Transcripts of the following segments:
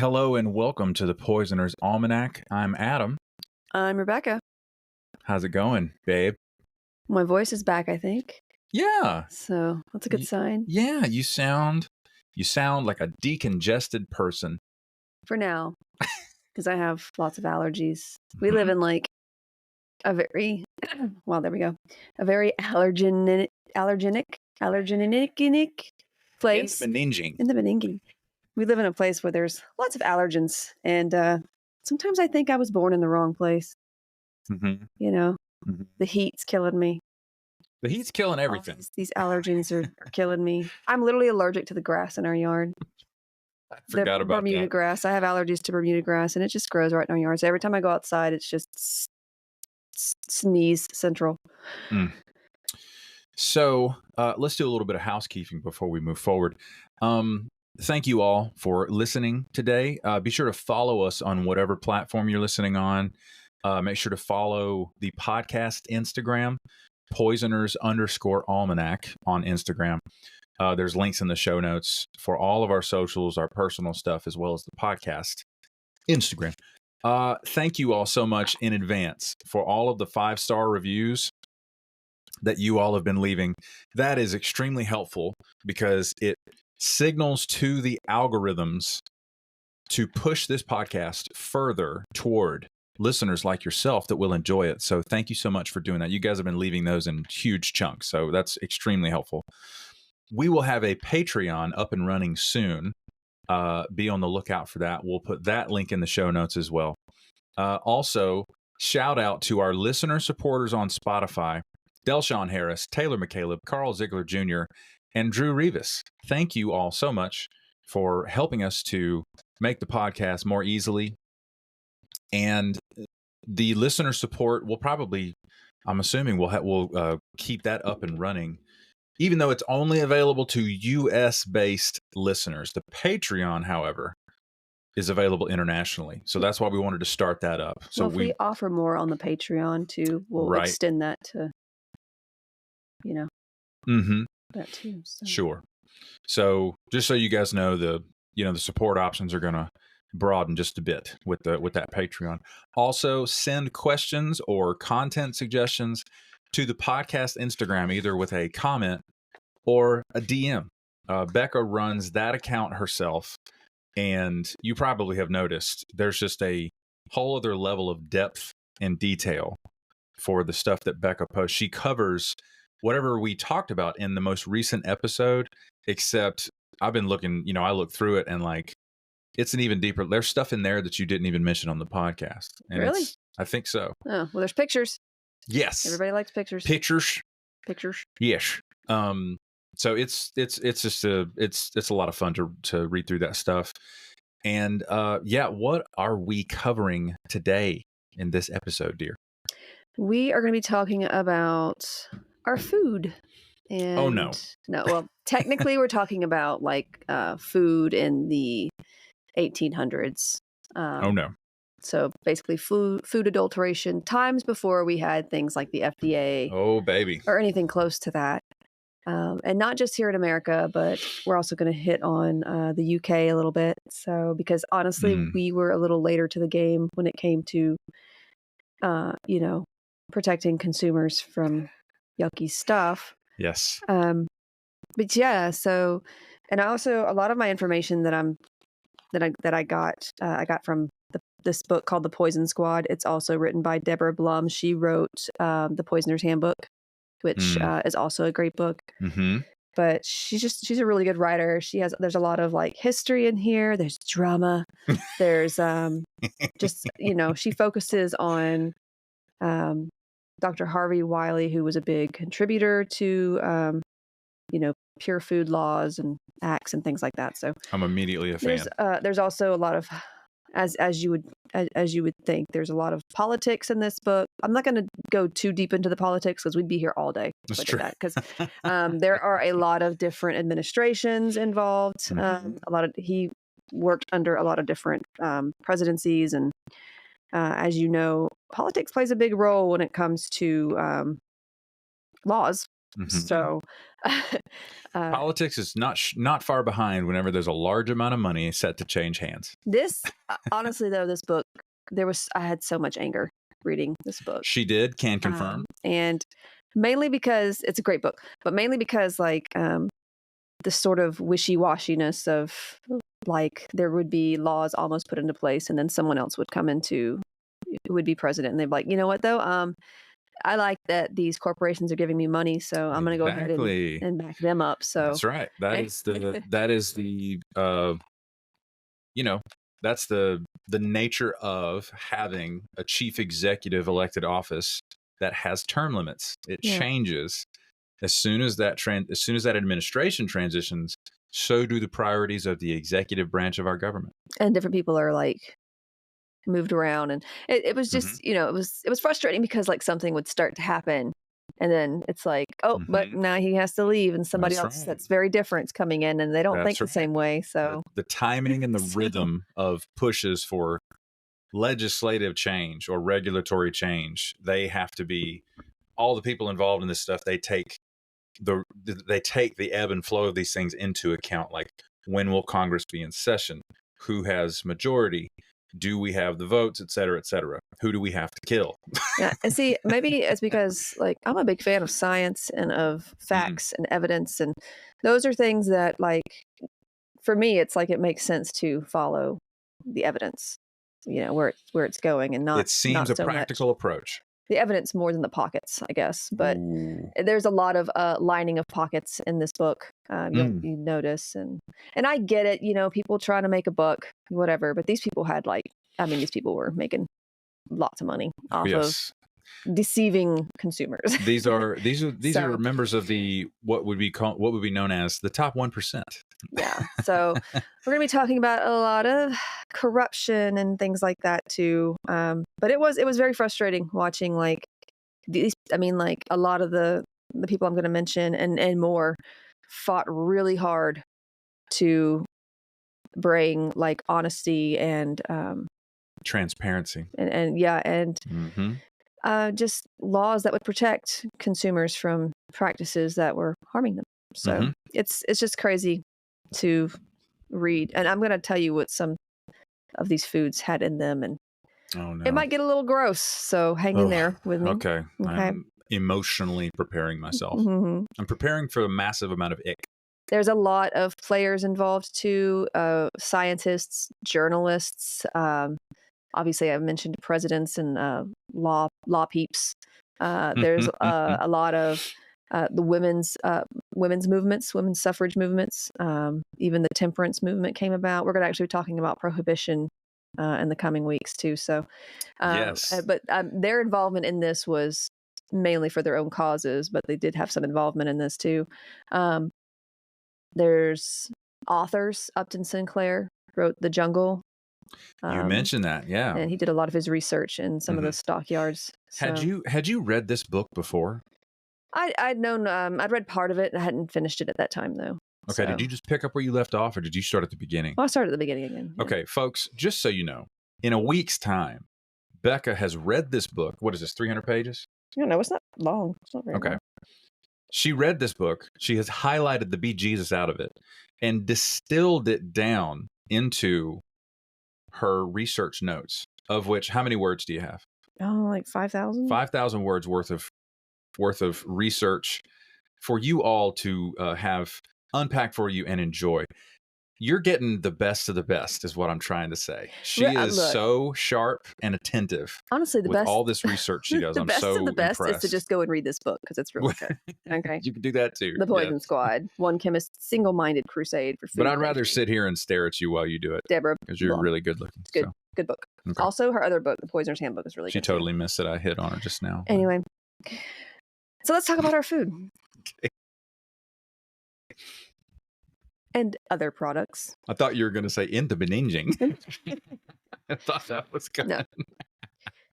Hello and welcome to the Poisoner's Almanac. I'm Adam. I'm Rebecca. How's it going, babe? My voice is back, I think. Yeah. So that's a good sign. Yeah, you sound like a decongested person. For now, because I have lots of allergies. We live in like a very, well, there we go, a very allergenic place. In the Beninging. We live in a place where there's lots of allergens, and sometimes I think I was born in the wrong place. Mm-hmm. You know, Mm-hmm. the heat's killing me. The heat's killing everything. These allergens are killing me. I'm literally allergic to the grass in our yard. I forgot about Bermuda that. grass. I have allergies to Bermuda grass, and it just grows right in our yard. So every time I go outside, it's just sneeze central. Mm. So let's do a little bit of housekeeping before we move forward. Thank you all for listening today. Be sure to follow us on whatever platform you're listening on. Make sure to follow the podcast Instagram, Poisoners_Almanac on Instagram. There's links in the show notes for all of our socials, our personal stuff, as well as the podcast Instagram. Thank you all so much in advance for all of the 5-star reviews that you all have been leaving. That is extremely helpful because it signals to the algorithms to push this podcast further toward listeners like yourself that will enjoy it. So thank you so much for doing that. You guys have been leaving those in huge chunks. So that's extremely helpful. We will have a Patreon up and running soon. Be on the lookout for that. We'll put that link in the show notes as well. Also, shout out to our listener supporters on Spotify, Delshawn Harris, Taylor McCaleb, Carl Ziegler Jr., and Drew Rivas. Thank you all so much for helping us to make the podcast more easily. And the listener support will probably, I'm assuming we'll keep that up and running, even though it's only available to US-based listeners. The Patreon, however, is available internationally. So that's why we wanted to start that up. So if we offer more on the Patreon too, we'll extend that to, that too. So. Sure. So just so you guys know, the support options are going to broaden just a bit with that Patreon. Also, send questions or content suggestions to the podcast Instagram, either with a comment or a DM. Becca runs that account herself, and you probably have noticed there's just a whole other level of depth and detail for the stuff that Becca posts. She covers whatever we talked about in the most recent episode, except I've been looking, I looked through it and like, it's an even deeper, there's stuff in there that you didn't even mention on the podcast. And really? I think so. Oh, well, there's pictures. Yes. Everybody likes pictures. Pictures. Yes. So it's just it's a lot of fun to read through that stuff. And what are we covering today in this episode, dear? We are going to be talking about our food. And oh no. Well, technically we're talking about like food in the 1800s. Oh no. So basically food adulteration, times before we had things like the FDA. Oh baby. Or anything close to that. And not just here in America, but we're also going to hit on the UK a little bit. So because honestly, we were a little later to the game when it came to, protecting consumers from yucky stuff. Yes. But yeah, so, and I also, a lot of my information that I got from this book called The Poison Squad. It's also written by Deborah Blum. She wrote The Poisoner's Handbook, which is also a great book. Mm-hmm. But she's a really good writer. There's a lot of like history in here. There's drama. There's just, she focuses on Dr. Harvey Wiley, who was a big contributor to, pure food laws and acts and things like that. So I'm immediately a fan. There's also a lot of, as you would think, there's a lot of politics in this book. I'm not going to go too deep into the politics because we'd be here all day. That's true. Because there are a lot of different administrations involved. He worked under a lot of different presidencies, and as you know, politics plays a big role when it comes to laws So, politics is not far behind whenever there's a large amount of money set to change hands. this, honestly, though, this book, I had so much anger reading this book. She did, can confirm. And mainly because it's a great book, but mainly because like the sort of wishy-washiness of like there would be laws almost put into place and then someone else would come into who would be president and they'd be like, you know what though, I like that these corporations are giving me money, so I'm going to go ahead and back them up. So that's right. That's the nature of having a chief executive elected office that has term limits. It changes as soon as that administration transitions. So do the priorities of the executive branch of our government. And different people are like moved around, and it was just it was frustrating because like something would start to happen and then it's like, but now he has to leave and somebody else that's very different is coming in and they don't think the same way. So the timing and the rhythm of pushes for legislative change or regulatory change, they have to be, all the people involved in this stuff, they take the ebb and flow of these things into account. Like, when will Congress be in session? Who has majority? Do we have the votes, et cetera, et cetera? Who do we have to kill? Yeah, and see, maybe it's because like I'm a big fan of science and of facts and evidence, and those are things that like for me, it's like it makes sense to follow the evidence, where it's going, and not. It seems not a practical approach. The evidence more than the pockets, I guess. But there's a lot of lining of pockets in this book. You notice, and I get it. People trying to make a buck, whatever. But these people these people were making lots of money off of deceiving consumers. These are members of the what would be known as the top 1%. Yeah. So we're going to be talking about a lot of corruption and things like that too. But it was very frustrating watching like these. I mean, like a lot of the people I'm going to mention and more fought really hard to bring like honesty and transparency and just laws that would protect consumers from practices that were harming them. So it's just crazy to read. And I'm going to tell you what some of these foods had in them, and it might get a little gross. So hang in there with me. Okay. I'm emotionally preparing myself. I'm preparing for a massive amount of ick. There's a lot of players involved too, scientists, journalists. Obviously, I've mentioned presidents and law peeps. There's a lot of the women's movements, women's suffrage movements. Even the temperance movement came about. We're going to actually be talking about prohibition in the coming weeks too. So, yes. But their involvement in this was mainly for their own causes, but they did have some involvement in this too. There's authors. Upton Sinclair wrote The Jungle. You mentioned that, yeah. And he did a lot of his research in some of the stockyards. So. Had you read this book before? I'd known. I'd read part of it. I hadn't finished it at that time, though. Okay. So. Did you just pick up where you left off, or did you start at the beginning? Well, I started at the beginning again. Yeah. Okay, folks. Just so you know, in a week's time, Becca has read this book. What is this? 300 pages? No, it's not long. It's not very long. She read this book. She has highlighted the bejesus out of it and distilled it down into her research notes, of which, how many words do you have? Oh, like 5,000? 5,000 words worth of research for you all to have unpacked for you and enjoy. You're getting the best of the best, is what I'm trying to say. She is so sharp and attentive. Honestly, the best, all this research she does. The best of the best is to just go and read this book because it's really good. Okay, you can do that too. The Poison Squad, One Chemist, Single-Minded Crusade for Food. But I'd rather sit here and stare at you while you do it, Deborah, because you're really good looking. It's good, good book. Okay. Also, her other book, The Poisoner's Handbook, is really good. She totally missed it. I hit on her just now. Anyway, so let's talk about our food. Okay. And other products. I thought you were going to say in the Beninging. I thought that was good. No.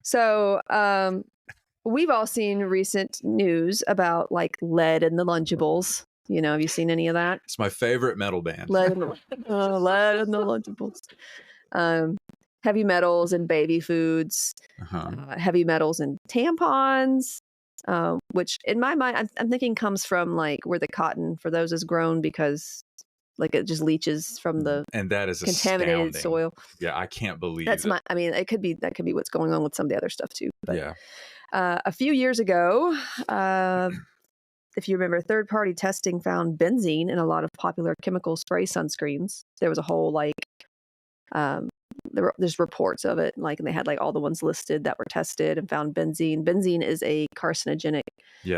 So we've all seen recent news about like lead in the Lunchables. Have you seen any of that? It's my favorite metal band. Lead in the Lunchables. Heavy metals in baby foods. Heavy metals in tampons. which in my mind, I'm thinking comes from like where the cotton for those is grown because like it just leaches from the and that is contaminated astounding. soil. Yeah, I can't believe that's it. I mean, that could be what's going on with some of the other stuff too. But, yeah. A few years ago, if you remember, third-party testing found benzene in a lot of popular chemical spray sunscreens. There was a whole like, there's reports of it, like, and they had like all the ones listed that were tested and found benzene. Benzene is a carcinogenic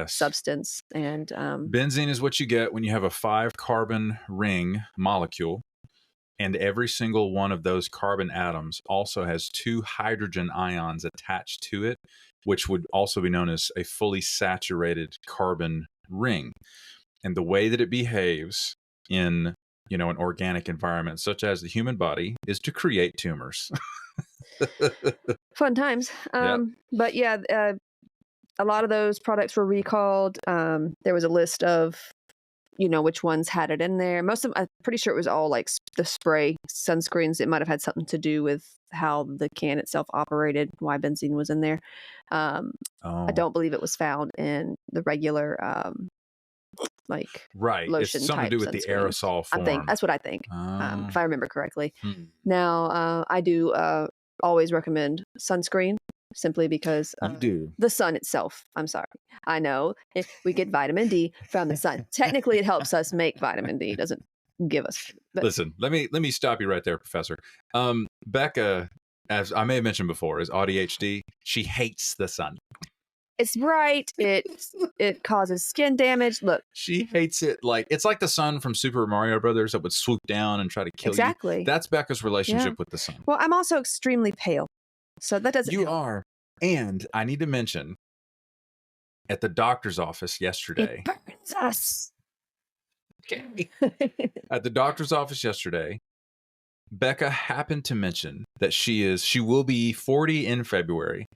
substance, and benzene is what you get when you have a 5-carbon ring molecule, and every single one of those carbon atoms also has 2 hydrogen ions attached to it, which would also be known as a fully saturated carbon ring. And the way that it behaves in, an organic environment such as the human body is to create tumors. Fun times. But yeah, a lot of those products were recalled. There was a list of, which ones had it in there. Most of them, I'm pretty sure it was all like the spray sunscreens. It might have had something to do with how the can itself operated, why benzene was in there. I don't believe it was found in the regular lotion. It's something to do with the aerosol form. I think that's what I think, if I remember correctly. Now, I do always recommend sunscreen simply because the sun itself. I'm sorry. I know we get vitamin D from the sun. Technically, it helps us make vitamin D. It doesn't give us. But listen, let me stop you right there, Professor. Becca, as I may have mentioned before, is ADHD. She hates the sun. It's bright. It causes skin damage. Look, she hates it. Like it's like the sun from Super Mario Brothers that would swoop down and try to kill you. Exactly. That's Becca's relationship with the sun. Well, I'm also extremely pale, so that doesn't. You help. are, and I need to mention, at the doctor's office yesterday. It burns us. Okay. At the doctor's office yesterday, Becca happened to mention that she will be 40 in February.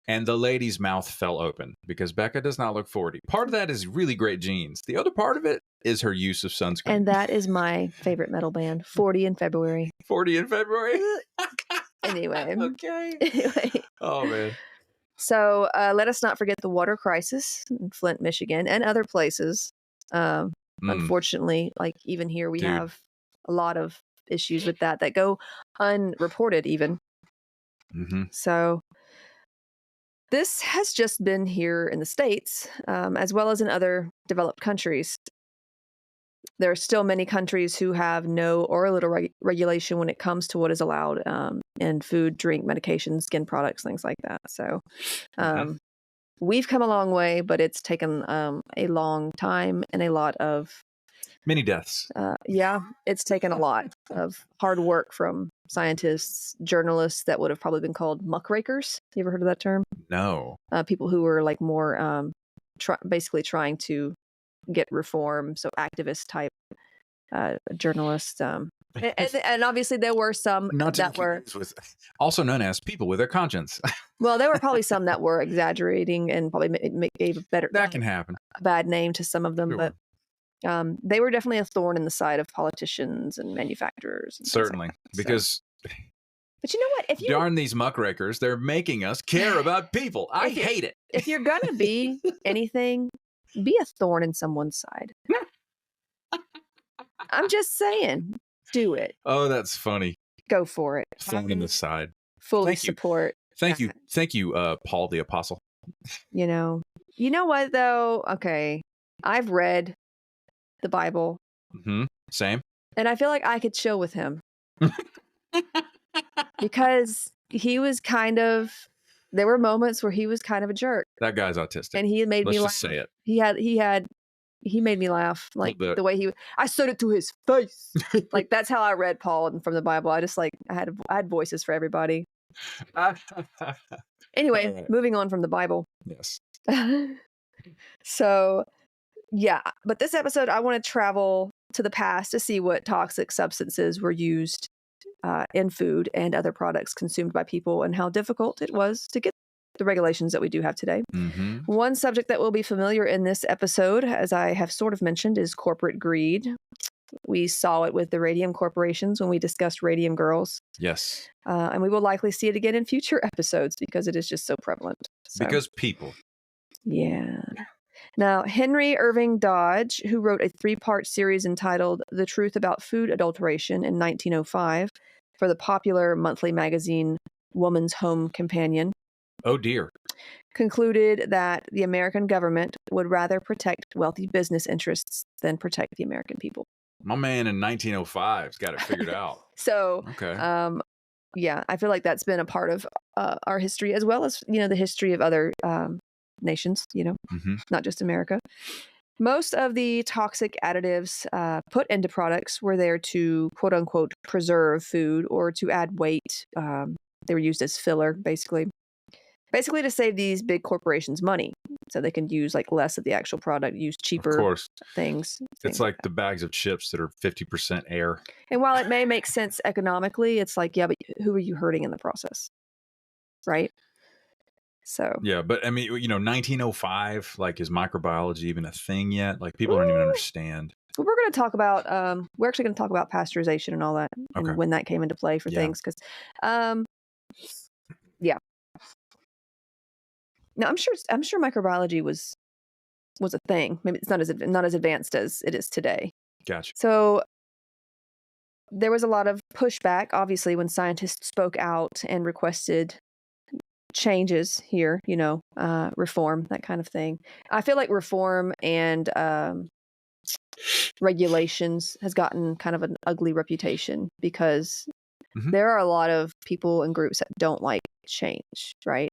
And the lady's mouth fell open because Becca does not look 40. Part of that is really great genes. The other part of it is her use of sunscreen. And that is my favorite metal band, 40 in February. 40 in February? Anyway. Okay. Anyway. Oh, man. So let us not forget the water crisis in Flint, Michigan, and other places. Unfortunately, like even here, we have a lot of issues with that go unreported even. So this has just been here in the States, as well as in other developed countries. There are still many countries who have no or little regulation when it comes to what is allowed in food, drink, medications, skin products, things like that. So we've come a long way, but it's taken a long time and a lot of many deaths. It's taken a lot of hard work from scientists, journalists that would have probably been called muckrakers. You ever heard of that term? No. People who were like more basically trying to get reform, so activist type journalists. And obviously there were some that were also known as people with a conscience. Well, there were probably some that were exaggerating and probably gave that can happen. A bad name to some of them, but they were definitely a thorn in the side of politicians and manufacturers. And certainly, like that, because. But you know what? If you darn these muckrakers, they're making us care about people. I hate it. If you're gonna be anything, be a thorn in someone's side. I'm just saying, do it. Oh, that's funny. Go for it. Thorn in the side. Fully support. Thank you, Paul the Apostle. You know what though? Okay, I've read the Bible. Same. And I feel like I could chill with him. Because he was there were moments where he was kind of a jerk. That guy's autistic. And he made me laugh. Let's just say it. He made me laugh. Like the way I said it to his face. Like that's how I read Paul and from the Bible. I just I had voices for everybody. Anyway, right. Moving on from the Bible. Yes. So, yeah. But this episode, I want to travel to the past to see what toxic substances were used in food and other products consumed by people and how difficult it was to get the regulations that we do have today. One subject that will be familiar in this episode, as I have sort of mentioned, is corporate greed. We saw it with the radium corporations when we discussed Radium Girls. Yes. And we will likely see it again in future episodes because it is just so prevalent. So. Because people. Yeah. Now, Henry Irving Dodge, who wrote a 3-part series entitled The Truth About Food Adulteration in 1905 for the popular monthly magazine Woman's Home Companion, Oh, dear. concluded that the American government would rather protect wealthy business interests than protect the American people. My man in 1905's got it figured out. So, Okay. yeah, I feel like that's been a part of our history, as well as, the history of other nations, not just America. Most of the toxic additives put into products were there to, quote unquote, preserve food or to add weight. They were used as filler, basically to save these big corporations money, so they can use like less of the actual product, use cheaper Of course. things. It's like the bags of chips that are 50% air. And while it may make sense economically, it's like, yeah, but who are you hurting in the process? Right? So. Yeah, but I mean, 1905, like, is microbiology even a thing yet? Like, people don't even understand. We're going to talk about, we're actually going to talk about pasteurization and all that, and when that came into play for things. Because, yeah. Now, I'm sure microbiology was a thing. Maybe it's not as advanced as it is today. Gotcha. So there was a lot of pushback, obviously, when scientists spoke out and requested changes here, reform, that kind of thing. I feel like reform and regulations has gotten kind of an ugly reputation because there are a lot of people and groups that don't like change, right?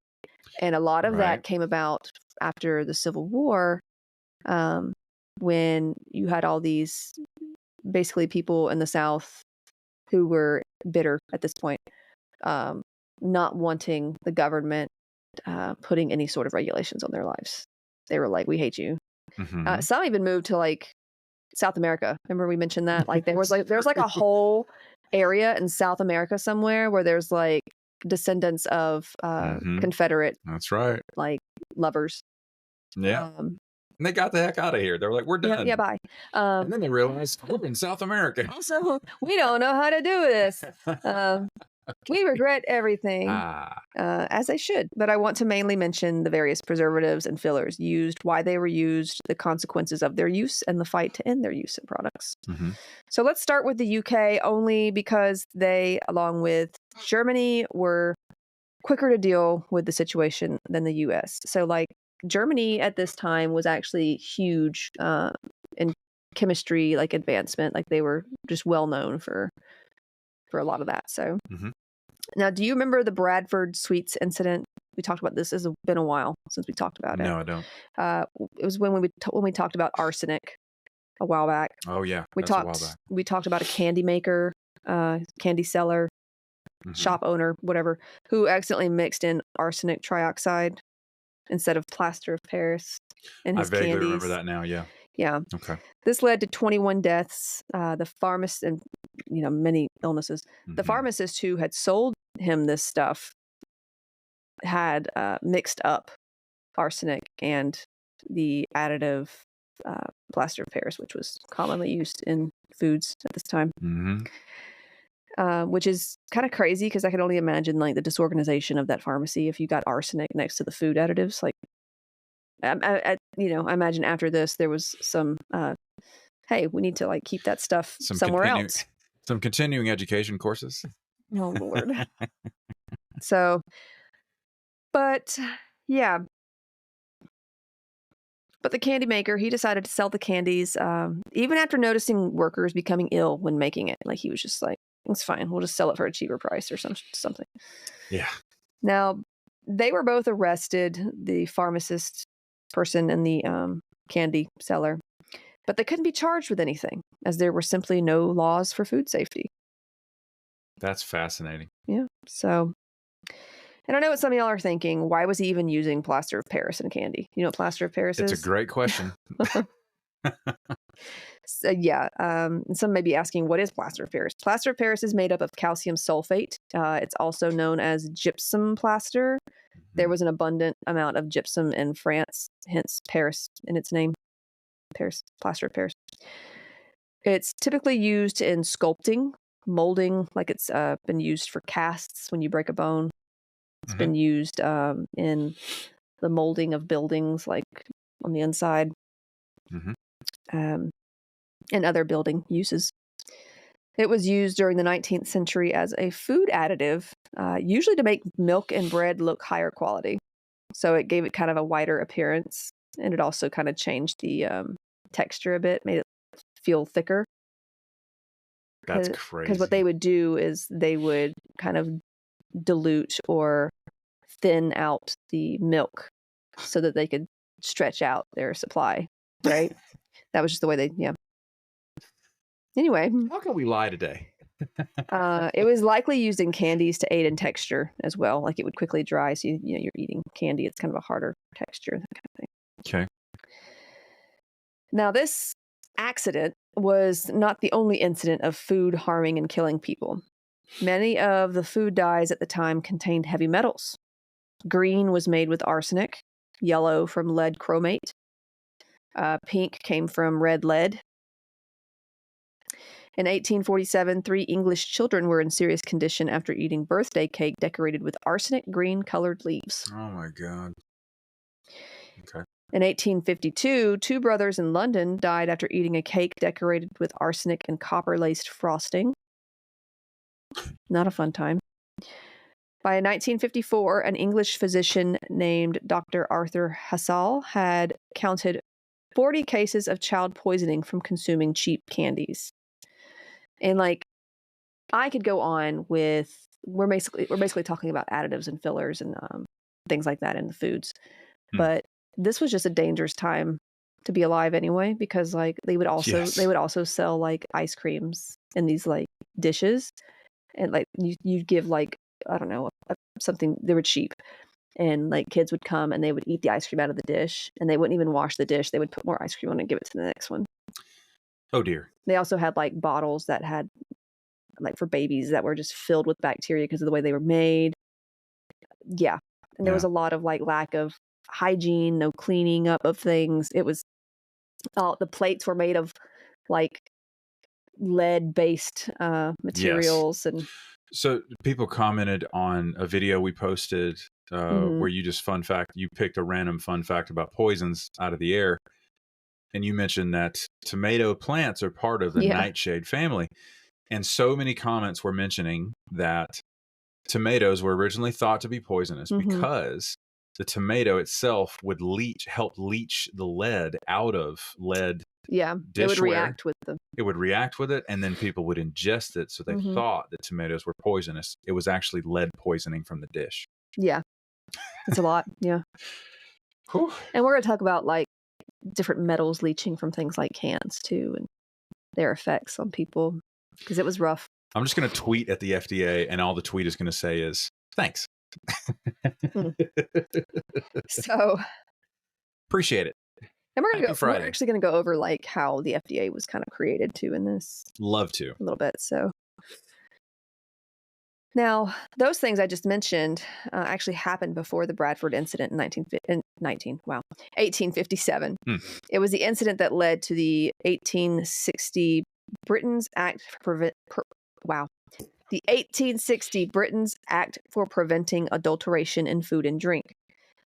And a lot of that came about after the Civil War, when you had all these basically people in the South who were bitter at this point, not wanting the government putting any sort of regulations on their lives. They were like, "We hate you." Some even moved to like South America. Remember we mentioned that? Like there's like a whole area in South America somewhere where there's like descendants of Confederate. That's right. Like lovers. Yeah. And they got the heck out of here. They were like, "We're done." Yeah, bye. And then they realized we're in South America. So we don't know how to do this. We regret everything, as they should. But I want to mainly mention the various preservatives and fillers used, why they were used, the consequences of their use, and the fight to end their use in products. So let's start with the UK, only because they, along with Germany, were quicker to deal with the situation than the US. So like Germany at this time was actually huge in chemistry, like advancement. Like they were just well known for a lot of that. So now, do you remember the Bradford Sweets incident? We talked about this. It's been a while since we talked about it. No, I don't. It was when we talked about arsenic a while back. Oh yeah, we talked about a candy maker, candy seller, shop owner, whatever, who accidentally mixed in arsenic trioxide instead of plaster of Paris in his candies. I vaguely remember that now. Yeah. Yeah. Okay. This led to 21 deaths. The pharmacist and many illnesses. The pharmacist who had sold him this stuff had mixed up arsenic and the additive plaster of Paris, which was commonly used in foods at this time. Which is kind of crazy because I can only imagine like the disorganization of that pharmacy if you got arsenic next to the food additives. Like, I imagine after this there was some, hey, we need to like keep that stuff somewhere else. Some continuing education courses. Oh Lord. So, but yeah. But the candy maker, he decided to sell the candies, even after noticing workers becoming ill when making it. Like he was just like, it's fine. We'll just sell it for a cheaper price or something. Yeah. Now, they were both arrested, the pharmacist person and the candy seller, but they couldn't be charged with anything as there were simply no laws for food safety. That's fascinating. Yeah. So, and I know what some of y'all are thinking. Why was he even using plaster of Paris in candy? You know what plaster of Paris is? It's a great question. So, yeah. Some may be asking, what is plaster of Paris? Plaster of Paris is made up of calcium sulfate. It's also known as gypsum plaster. There was an abundant amount of gypsum in France, hence Paris in its name. Paris, plaster of Paris. It's typically used in sculpting, molding, like it's been used for casts when you break a bone. It's been used in molding of buildings, like on the inside, and other building uses. It was used during the 19th century as a food additive, usually to make milk and bread look higher quality. So it gave it kind of a whiter appearance, and it also kind of changed the texture a bit, made it feel thicker. That's crazy. Because what they would do is they would kind of dilute or thin out the milk so that they could stretch out their supply, right? That was just the way they, Anyway. How can we lie today? It was likely used in candies to aid in texture as well. Like it would quickly dry, so you're eating candy. It's kind of a harder texture, that kind of thing. Okay. Now, this accident was not the only incident of food harming and killing people. Many of the food dyes at the time contained heavy metals. Green was made with arsenic, yellow from lead chromate, pink came from red lead. In 1847, 3 English children were in serious condition after eating birthday cake decorated with arsenic green-colored leaves. Oh, my God. Okay. In 1852, 2 brothers in London died after eating a cake decorated with arsenic and copper-laced frosting. Not a fun time. By 1954, an English physician named Dr. Arthur Hassall had counted 40 cases of child poisoning from consuming cheap candies. And like, I could go on with, we're basically talking about additives and fillers and things like that in the foods. But this was just a dangerous time to be alive anyway, because like they would also sell like ice creams in these like dishes, and like you'd give like, I don't know, something, they were cheap, and like kids would come and they would eat the ice cream out of the dish, and they wouldn't even wash the dish. They would put more ice cream on and give it to the next one. Oh dear. They also had like bottles that had like for babies that were just filled with bacteria because of the way they were made. Yeah. And there was a lot of like lack of hygiene, no cleaning up of things. It was the plates were made of like lead based materials. And so people commented on a video we posted where you just you picked a random fun fact about poisons out of the air. And you mentioned that tomato plants are part of the nightshade family. And so many comments were mentioning that tomatoes were originally thought to be poisonous because the tomato itself would help leach the lead out of lead dishware. It would react with them. It would react with it, and then people would ingest it, so they thought that tomatoes were poisonous. It was actually lead poisoning from the dish. Yeah. It's a lot. Yeah. Whew. And we're going to talk about like different metals leaching from things like cans too, and their effects on people, because it was rough. I'm just going to tweet at the FDA, and all the tweet is going to say is thanks. So appreciate it. And we're actually going to go over like how the FDA was kind of created too in this. Love to. A little bit. So now those things I just mentioned actually happened before the Bradford incident in 1857. It was the incident that led to the 1860 Britain's Act the 1860 Britain's Act for Preventing Adulteration in Food and Drink.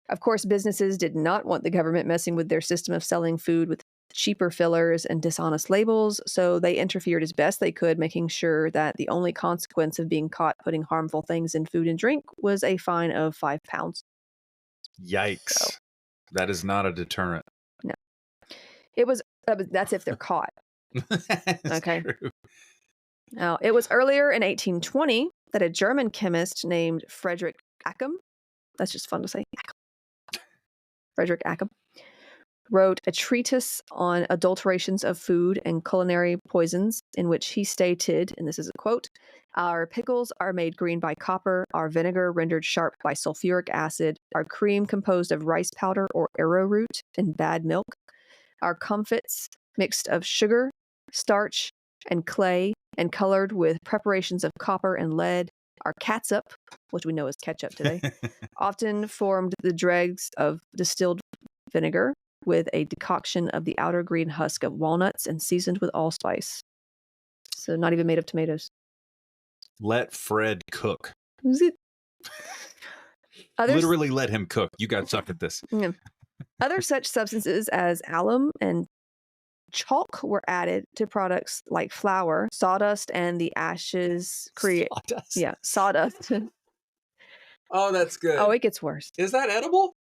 Of course, businesses did not want the government messing with their system of selling food with cheaper fillers and dishonest labels, so they interfered as best they could, making sure that the only consequence of being caught putting harmful things in food and drink was a fine of £5. Yikes. So, that is not a deterrent. No. It was, that's if they're caught. Okay. True. Now, it was earlier in 1820 that a German chemist named Frederick Achem, that's just fun to say, Frederick Achem, wrote a treatise on adulterations of food and culinary poisons, in which he stated, and this is a quote, "Our pickles are made green by copper, our vinegar rendered sharp by sulfuric acid, our cream composed of rice powder or arrowroot and bad milk, our comfits mixed of sugar, starch, and clay, and colored with preparations of copper and lead, our catsup," which we know is ketchup today, "often formed the dregs of distilled vinegar, with a decoction of the outer green husk of walnuts and seasoned with allspice." So not even made of tomatoes. Let Fred cook. Others, Literally let him cook. You got to suck at this. other such substances as alum and chalk were added to products like flour, sawdust, and the ashes create. Sawdust. Yeah, sawdust. Oh, that's good. Oh, it gets worse. Is that edible?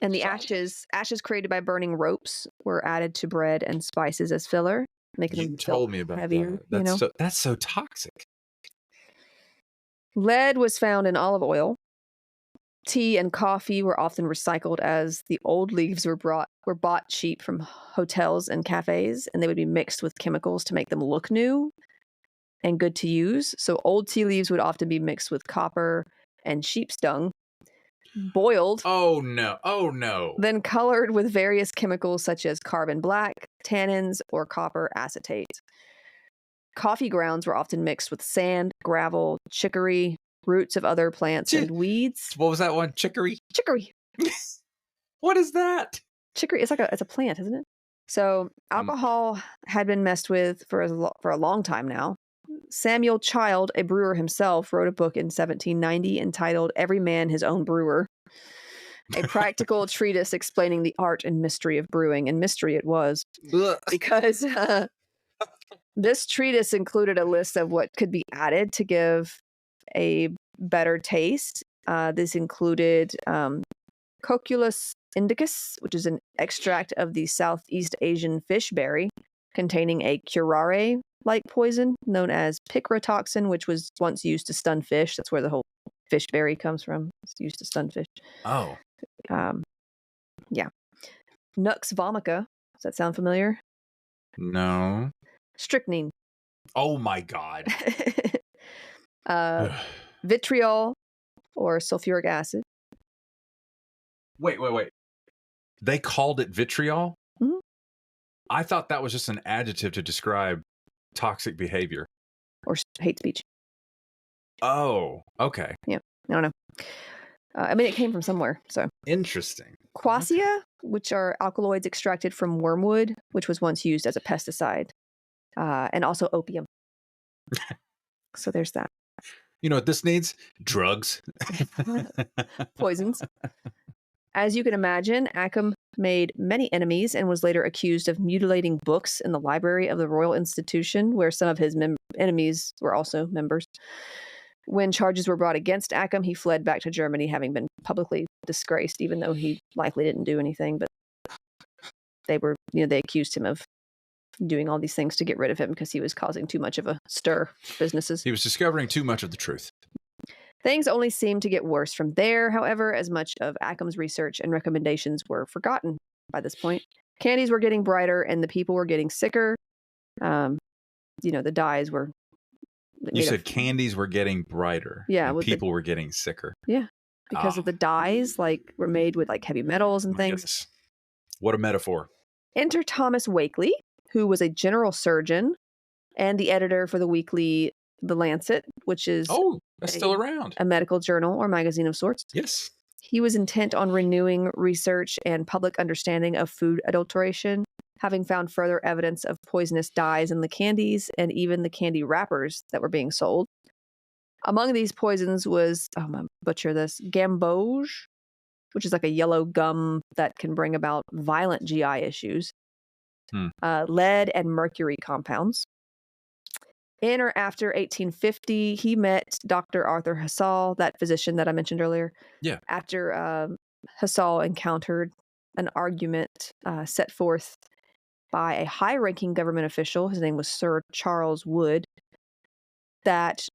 And the Sawdust. ashes created by burning ropes were added to bread and spices as filler, making You them told me about heavier. that. That's so toxic. Lead was found in olive oil. Tea and coffee were often recycled as the old leaves were bought cheap from hotels and cafes, and they would be mixed with chemicals to make them look new and good to use. So old tea leaves would often be mixed with copper and sheep's dung, boiled. Oh no. Then colored with various chemicals such as carbon black, tannins, or copper acetate. Coffee grounds were often mixed with sand, gravel, chicory, roots of other plants, and weeds. What was that one? Chicory? Chicory. What is that? Chicory, it's a plant, isn't it? So alcohol had been messed with for a long time now. Samuel Child, a brewer himself, wrote a book in 1790 entitled Every Man His Own Brewer, a practical treatise explaining the art and mystery of brewing. And mystery it was, because this treatise included a list of what could be added to give a better taste. This included Cocculus indicus, which is an extract of the Southeast Asian fish berry containing a curare-like poison known as picrotoxin, which was once used to stun fish. That's where the whole fish berry comes from. It's used to stun fish. Oh. Yeah. Nux vomica. Does that sound familiar? No. Strychnine. Oh my God. Vitriol or sulfuric acid. Wait. They called it vitriol? Mm-hmm. I thought that was just an adjective to describe toxic behavior. Or hate speech. Oh, okay. Yeah, I don't know. I mean, it came from somewhere, so. Interesting. Quassia, which are alkaloids extracted from wormwood, which was once used as a pesticide. And also opium. So there's that. You know what this needs? Drugs. Poisons. As you can imagine, Ackham made many enemies and was later accused of mutilating books in the library of the Royal Institution, where some of his enemies were also members. When charges were brought against Ackham, he fled back to Germany, having been publicly disgraced, even though he likely didn't do anything. But they accused him of doing all these things to get rid of him because he was causing too much of a stir for businesses. He was discovering too much of the truth. Things only seemed to get worse from there, however, as much of Ackham's research and recommendations were forgotten by this point. Candies were getting brighter and the people were getting sicker. The dyes were... You said candies were getting brighter. Yeah. And people were getting sicker. Yeah. Because of the dyes, were made with heavy metals and things. Goodness. What a metaphor. Enter Thomas Wakely, who was a general surgeon and the editor for the weekly The Lancet, which is that's still around. A medical journal or magazine of sorts. Yes. He was intent on renewing research and public understanding of food adulteration, having found further evidence of poisonous dyes in the candies and even the candy wrappers that were being sold. Among these poisons was, I'm going to butcher this, gamboge, which is like a yellow gum that can bring about violent GI issues. Lead and mercury compounds. In or after 1850, he met Dr. Arthur Hassall, that physician that I mentioned earlier. Yeah. After Hassall encountered an argument set forth by a high-ranking government official, his name was Sir Charles Wood, that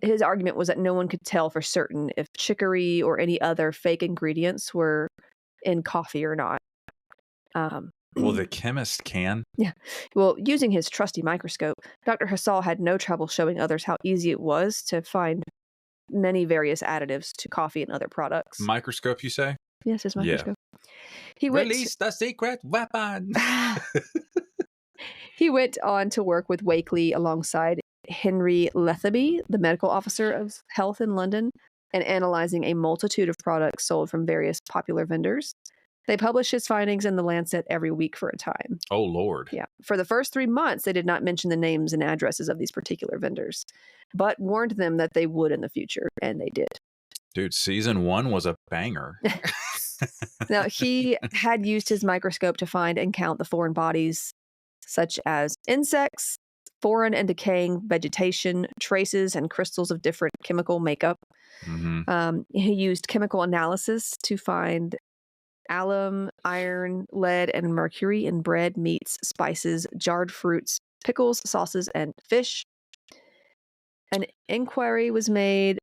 his argument was that no one could tell for certain if chicory or any other fake ingredients were in coffee or not. Well, the chemist can. Yeah. Well, using his trusty microscope, Dr. Hassall had no trouble showing others how easy it was to find many various additives to coffee and other products. Microscope, you say? Yes, his microscope. Yeah. Release the secret weapon. He went on to work with Wakely alongside Henry Lethaby, the medical officer of health in London, and analyzing a multitude of products sold from various popular vendors. They published his findings in the Lancet every week for a time. Oh, Lord. Yeah. For the first 3 months, they did not mention the names and addresses of these particular vendors, but warned them that they would in the future, and they did. Dude, season 1 was a banger. Now, he had used his microscope to find and count the foreign bodies, such as insects, foreign and decaying vegetation, traces, and crystals of different chemical makeup. He used chemical analysis to find alum, iron, lead, and mercury in bread, meats, spices, jarred fruits, pickles, sauces, and fish. An inquiry was made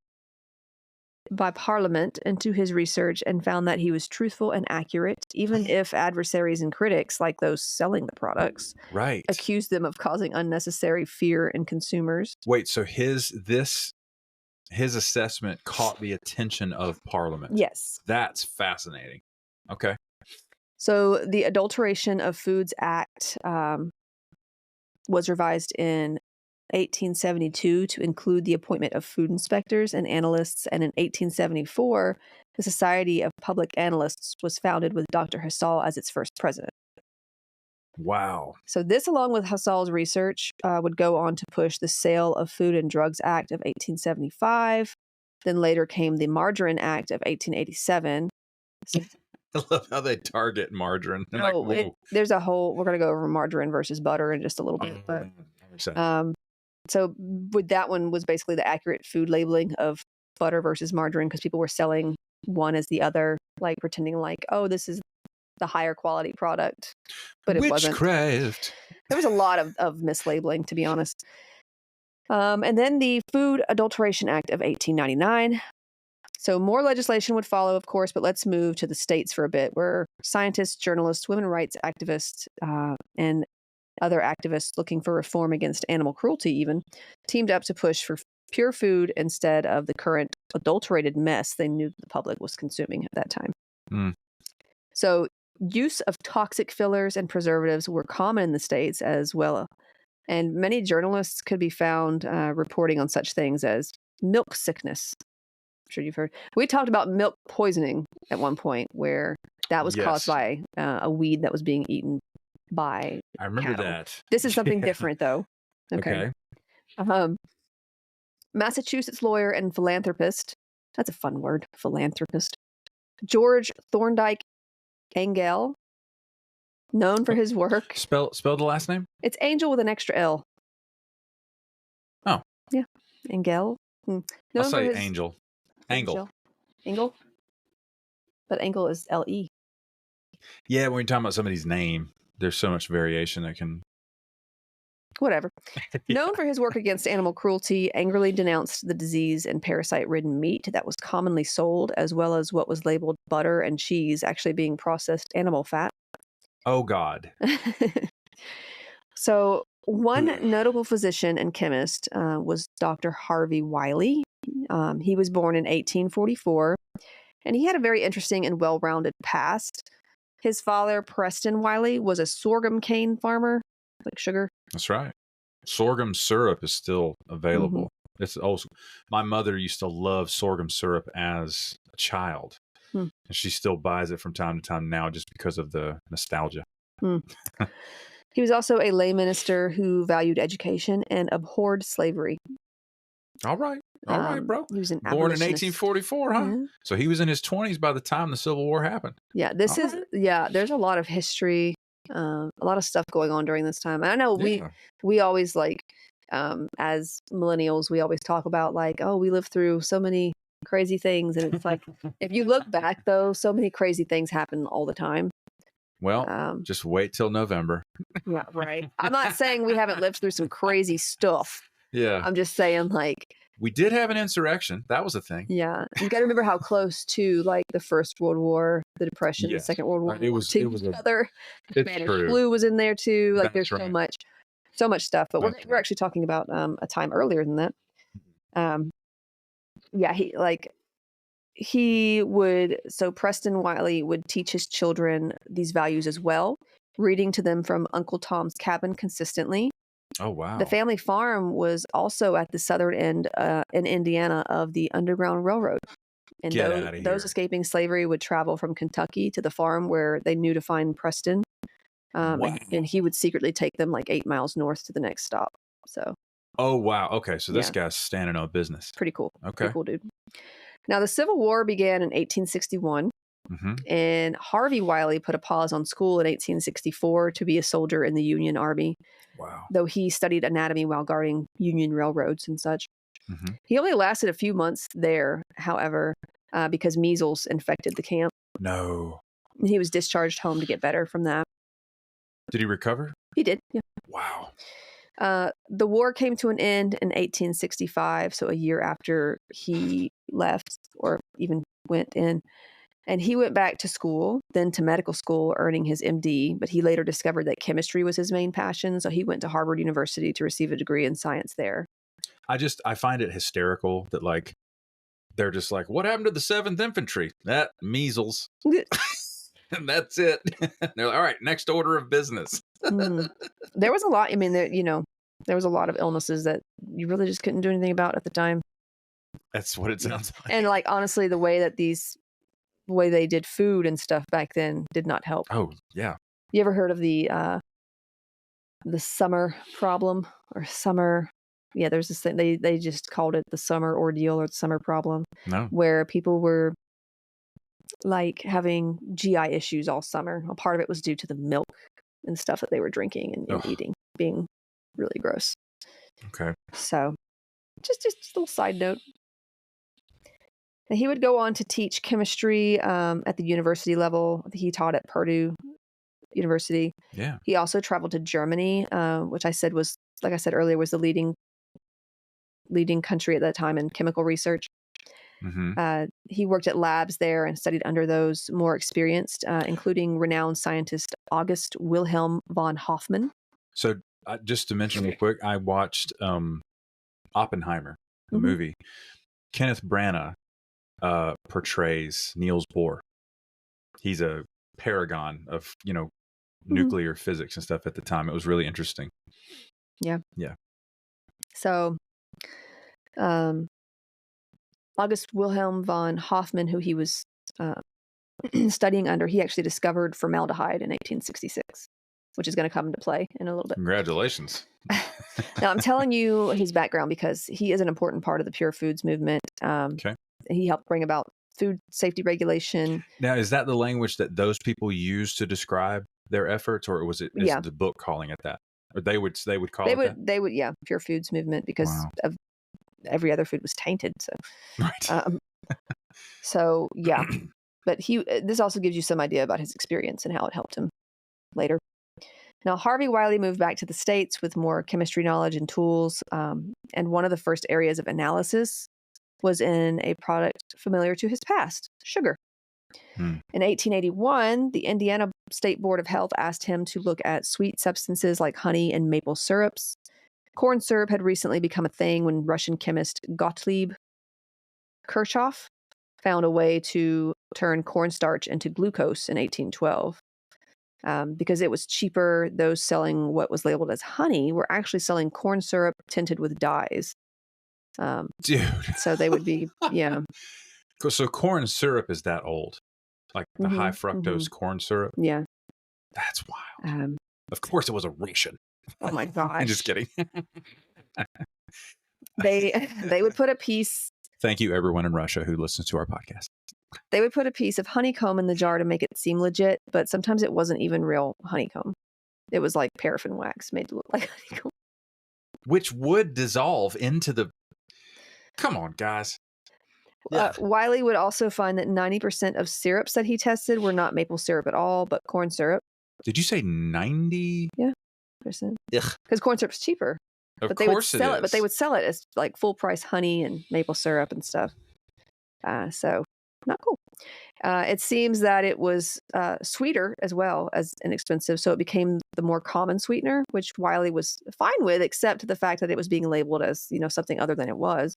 by Parliament into his research and found that he was truthful and accurate, even if adversaries and critics, like those selling the products, accused them of causing unnecessary fear in consumers. Wait, so his assessment caught the attention of Parliament? Yes. That's fascinating. Okay. So the Adulteration of Foods Act was revised in 1872 to include the appointment of food inspectors and analysts, and in 1874, the Society of Public Analysts was founded with Dr. Hassall as its first president. Wow. So this, along with Hassall's research, would go on to push the Sale of Food and Drugs Act of 1875. Then later came the Margarine Act of 1887. I love how they target margarine. There's a whole, we're going to go over margarine versus butter in just a little bit. But so with that one was basically the accurate food labeling of butter versus margarine, because people were selling one as the other, like pretending like, oh, this is the higher quality product, but it wasn't. Witchcraft. There was a lot of mislabeling, to be honest. And then the Food Adulteration Act of 1899. So more legislation would follow, of course, but let's move to the states for a bit, where scientists, journalists, women's rights activists, and other activists looking for reform against animal cruelty even teamed up to push for pure food instead of the current adulterated mess they knew the public was consuming at that time. So use of toxic fillers and preservatives were common in the States as well. And many journalists could be found reporting on such things as milk sickness. I'm sure you've heard. We talked about milk poisoning at one point, where that was caused by a weed that was being eaten by I remember cattle. that. This is something different, though. Okay. Massachusetts lawyer and philanthropist. That's a fun word, philanthropist. George Thorndike Angell, known for his work. Spell the last name? It's Angel with an extra L. Oh. Yeah. Angell. I'll say Angel. Angle. But Angle is L-E. Yeah, when you're talking about somebody's name, there's so much variation that can... Whatever. Known for his work against animal cruelty, angrily denounced the disease and parasite-ridden meat that was commonly sold, as well as what was labeled butter and cheese actually being processed animal fat. Oh, God. So one notable physician and chemist was Dr. Harvey Wiley. He was born in 1844, and he had a very interesting and well-rounded past. His father, Preston Wiley, was a sorghum cane farmer, like sugar. That's right. Sorghum syrup is still available. It's also, my mother used to love sorghum syrup as a child, and she still buys it from time to time now just because of the nostalgia. He was also a lay minister who valued education and abhorred slavery. All right, bro. He was an born in abolitionist. 1844, huh? So he was in his 20s by the time the Civil War happened. Yeah, there's a lot of history, a lot of stuff going on during this time. And I know we always as millennials, we always talk about we lived through so many crazy things. And it's like, if you look back though, so many crazy things happen all the time. Well, just wait till November. Yeah, right. I'm not saying we haven't lived through some crazy stuff. Yeah. I'm just saying we did have an insurrection. That was a thing. Yeah. You got to remember how close to the First World War, the Depression, the Second World War. It was other. The Spanish flu was in there too. There's so much stuff. But we're actually talking about a time earlier than that. Preston Wiley would teach his children these values as well, reading to them from Uncle Tom's Cabin consistently. Oh, wow. The family farm was also at the southern end in Indiana of the Underground Railroad. And those escaping slavery would travel from Kentucky to the farm where they knew to find Preston. And he would secretly take them 8 miles north to the next stop. So. Oh, wow. Okay. So this guy's standing on business. Pretty cool. Okay. Pretty cool dude. Now, the Civil War began in 1861, and Harvey Wiley put a pause on school in 1864 to be a soldier in the Union Army. Wow. Though he studied anatomy while guarding Union railroads and such. He only lasted a few months there, however, because measles infected the camp. No. He was discharged home to get better from that. Did he recover? He did, yeah. Wow. The war came to an end in 1865, so a year after he left or even went in. And he went back to school, then to medical school, earning his MD, but he later discovered that chemistry was his main passion, so he went to Harvard University to receive a degree in science there. I find it hysterical that, like, they're just like, what happened to the 7th Infantry? That measles. And that's it. They're like, all right, next order of business. There was a lot. I mean, there was a lot of illnesses that you really just couldn't do anything about at the time. That's what it sounds like. And like, honestly, the way they did food and stuff back then did not help. Oh, yeah. You ever heard of the summer problem or summer? Yeah, there's this thing. They just called it the summer ordeal or the summer problem. No. Where people were like having GI issues all summer. Well, part of it was due to the milk and stuff that they were drinking and eating being really gross. Okay. So just a little side note. And he would go on to teach chemistry at the university level. He taught at Purdue University. Yeah. He also traveled to Germany, which I said was, like I said earlier, was the leading country at that time in chemical research. He worked at labs there and studied under those more experienced, including renowned scientist August Wilhelm von Hofmann. So just to mention real quick, I watched Oppenheimer, the movie. Kenneth Branagh portrays Niels Bohr. He's a paragon of, nuclear physics and stuff at the time. It was really interesting. Yeah. Yeah. So, August Wilhelm von Hofmann, who he was studying under, he actually discovered formaldehyde in 1866, which is going to come into play in a little bit. Congratulations. Now, I'm telling you his background because he is an important part of the pure foods movement. Okay. He helped bring about food safety regulation. Now, is that the language that those people use to describe their efforts, or is the book calling it that? Or they would call it that? They would, pure foods movement because of every other food was tainted. So, right. So yeah, but this also gives you some idea about his experience and how it helped him later. Now, Harvey Wiley moved back to the States with more chemistry knowledge and tools. And one of the first areas of analysis was in a product familiar to his past, sugar. In 1881, the Indiana State Board of Health asked him to look at sweet substances like honey and maple syrups. Corn syrup had recently become a thing when Russian chemist Gottlieb Kirchhoff found a way to turn cornstarch into glucose in 1812. Because it was cheaper, those selling what was labeled as honey were actually selling corn syrup tinted with dyes. Dude. So they would be, So corn syrup is that old? Like the high fructose corn syrup? Yeah. That's wild. Of course it was a ration. Oh my gosh. I'm just kidding. They would put a piece. Thank you, everyone in Russia who listens to our podcast. They would put a piece of honeycomb in the jar to make it seem legit, but sometimes it wasn't even real honeycomb. It was like paraffin wax made to look like honeycomb. Which would dissolve into the... Come on, guys. Wiley would also find that 90% of syrups that he tested were not maple syrup at all, but corn syrup. Did you say 90%? Yeah, because corn syrup's cheaper. Of course it is. But they would sell it as like full price honey and maple syrup and stuff. So not cool. It seems that it was sweeter as well as inexpensive, so it became the more common sweetener, which Wiley was fine with, except the fact that it was being labeled as something other than it was.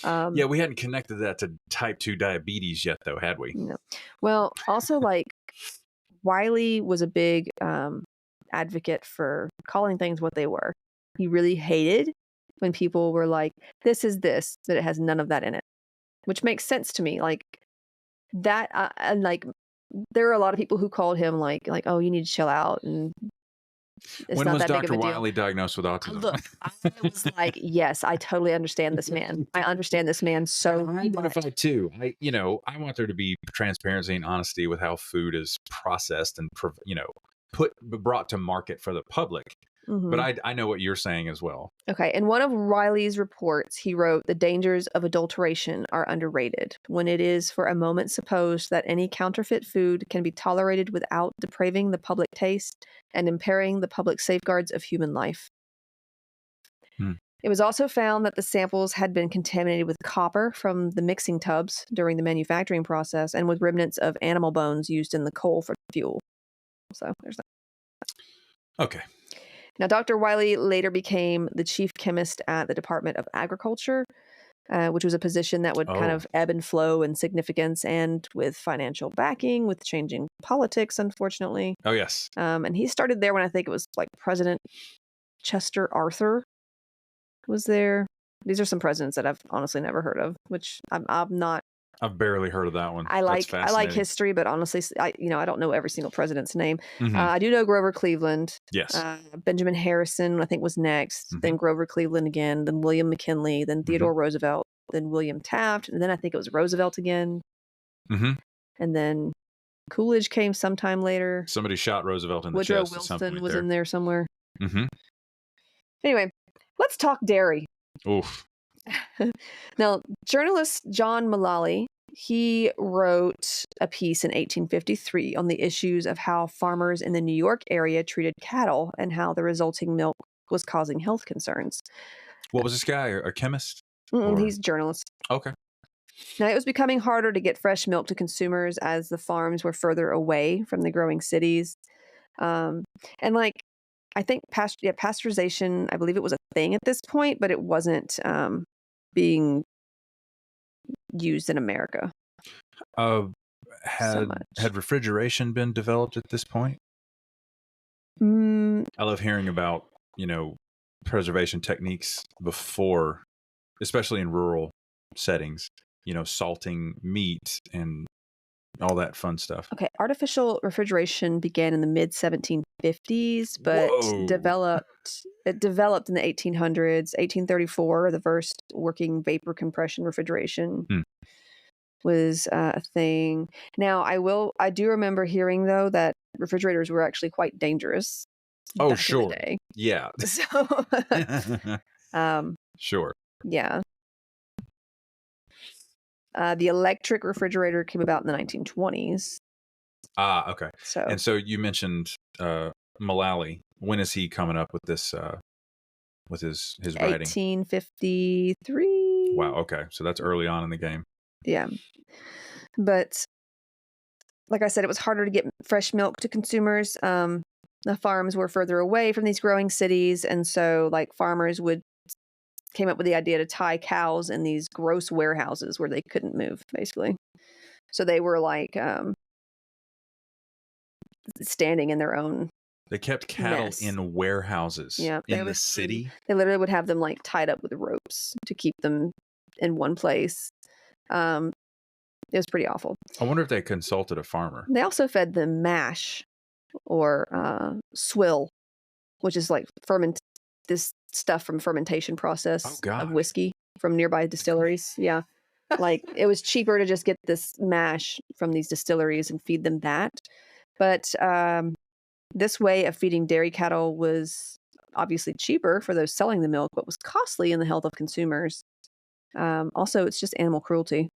Yeah, we hadn't connected that to type 2 diabetes yet, though, had we? No. Well, also, like, Wiley was a big advocate for calling things what they were. He really hated when people were like, this is this, that it has none of that in it, which makes sense to me. Like, that, and like, there are a lot of people who called him like, oh, you need to chill out and It's When not was that big of Dr. a deal. Wiley diagnosed with autism? Look, I was like, yes, I totally understand this man. I understand this man so I much. identify too. I want there to be transparency and honesty with how food is processed and brought to market for the public. Mhm. But I know what you're saying as well. Okay. In one of Wiley's reports, he wrote, "The dangers of adulteration are underrated when it is for a moment supposed that any counterfeit food can be tolerated without depraving the public taste and impairing the public safeguards of human life." Hmm. It was also found that the samples had been contaminated with copper from the mixing tubs during the manufacturing process and with remnants of animal bones used in the coal for fuel. So there's that. Okay. Now, Dr. Wiley later became the chief chemist at the Department of Agriculture, which was a position that would kind of ebb and flow in significance and with financial backing, with changing politics, unfortunately. Oh, yes. And he started there when I think it was like President Chester Arthur was there. These are some presidents that I've honestly never heard of, which I'm not. I've barely heard of that one. I like history, but honestly, I don't know every single president's name. Mhm. I do know Grover Cleveland. Yes. Benjamin Harrison, I think, was next. Then Grover Cleveland again. Then William McKinley. Then Theodore Roosevelt. Then William Taft. And then I think it was Roosevelt again. Mm-hmm. And then Coolidge came sometime later. Somebody shot Roosevelt in the Woodrow chest at some Wilson point was there. in there somewhere. Mm-hmm. Anyway, let's talk dairy. Oof. Now, journalist John Mullally, he wrote a piece in 1853 on the issues of how farmers in the New York area treated cattle and how the resulting milk was causing health concerns. What was this guy? A chemist? He's a journalist. Okay. Now, it was becoming harder to get fresh milk to consumers as the farms were further away from the growing cities. And like, I think pasteurization, I believe it was a thing at this point, but it wasn't being used in America. Had refrigeration been developed at this point? I love hearing about, preservation techniques before, especially in rural settings, salting meat and all that fun stuff. Okay, artificial refrigeration began in the mid 1750s, but it developed in the 1800s. 1834, the first working vapor compression refrigeration was a thing. Now, I do remember hearing though that refrigerators were actually quite dangerous. Oh, back sure. in the day. Yeah. So, sure. Yeah. The electric refrigerator came about in the 1920s. Ah, okay. So, and so you mentioned Mullally. When is he coming up with this? With his writing? 1853. Wow. Okay, so that's early on in the game. Yeah, but like I said, it was harder to get fresh milk to consumers. The farms were further away from these growing cities, and so like farmers came up with the idea to tie cows in these gross warehouses where they couldn't move, basically. So they were like standing in their own. They kept cattle mess. in warehouses in the city. They literally would have them like tied up with ropes to keep them in one place. It was pretty awful. I wonder if they consulted a farmer. They also fed them mash or swill, which is like this stuff from fermentation process of whiskey from nearby distilleries. Yeah. Like it was cheaper to just get this mash from these distilleries and feed them that. But this way of feeding dairy cattle was obviously cheaper for those selling the milk, but was costly in the health of consumers. Also, it's just animal cruelty.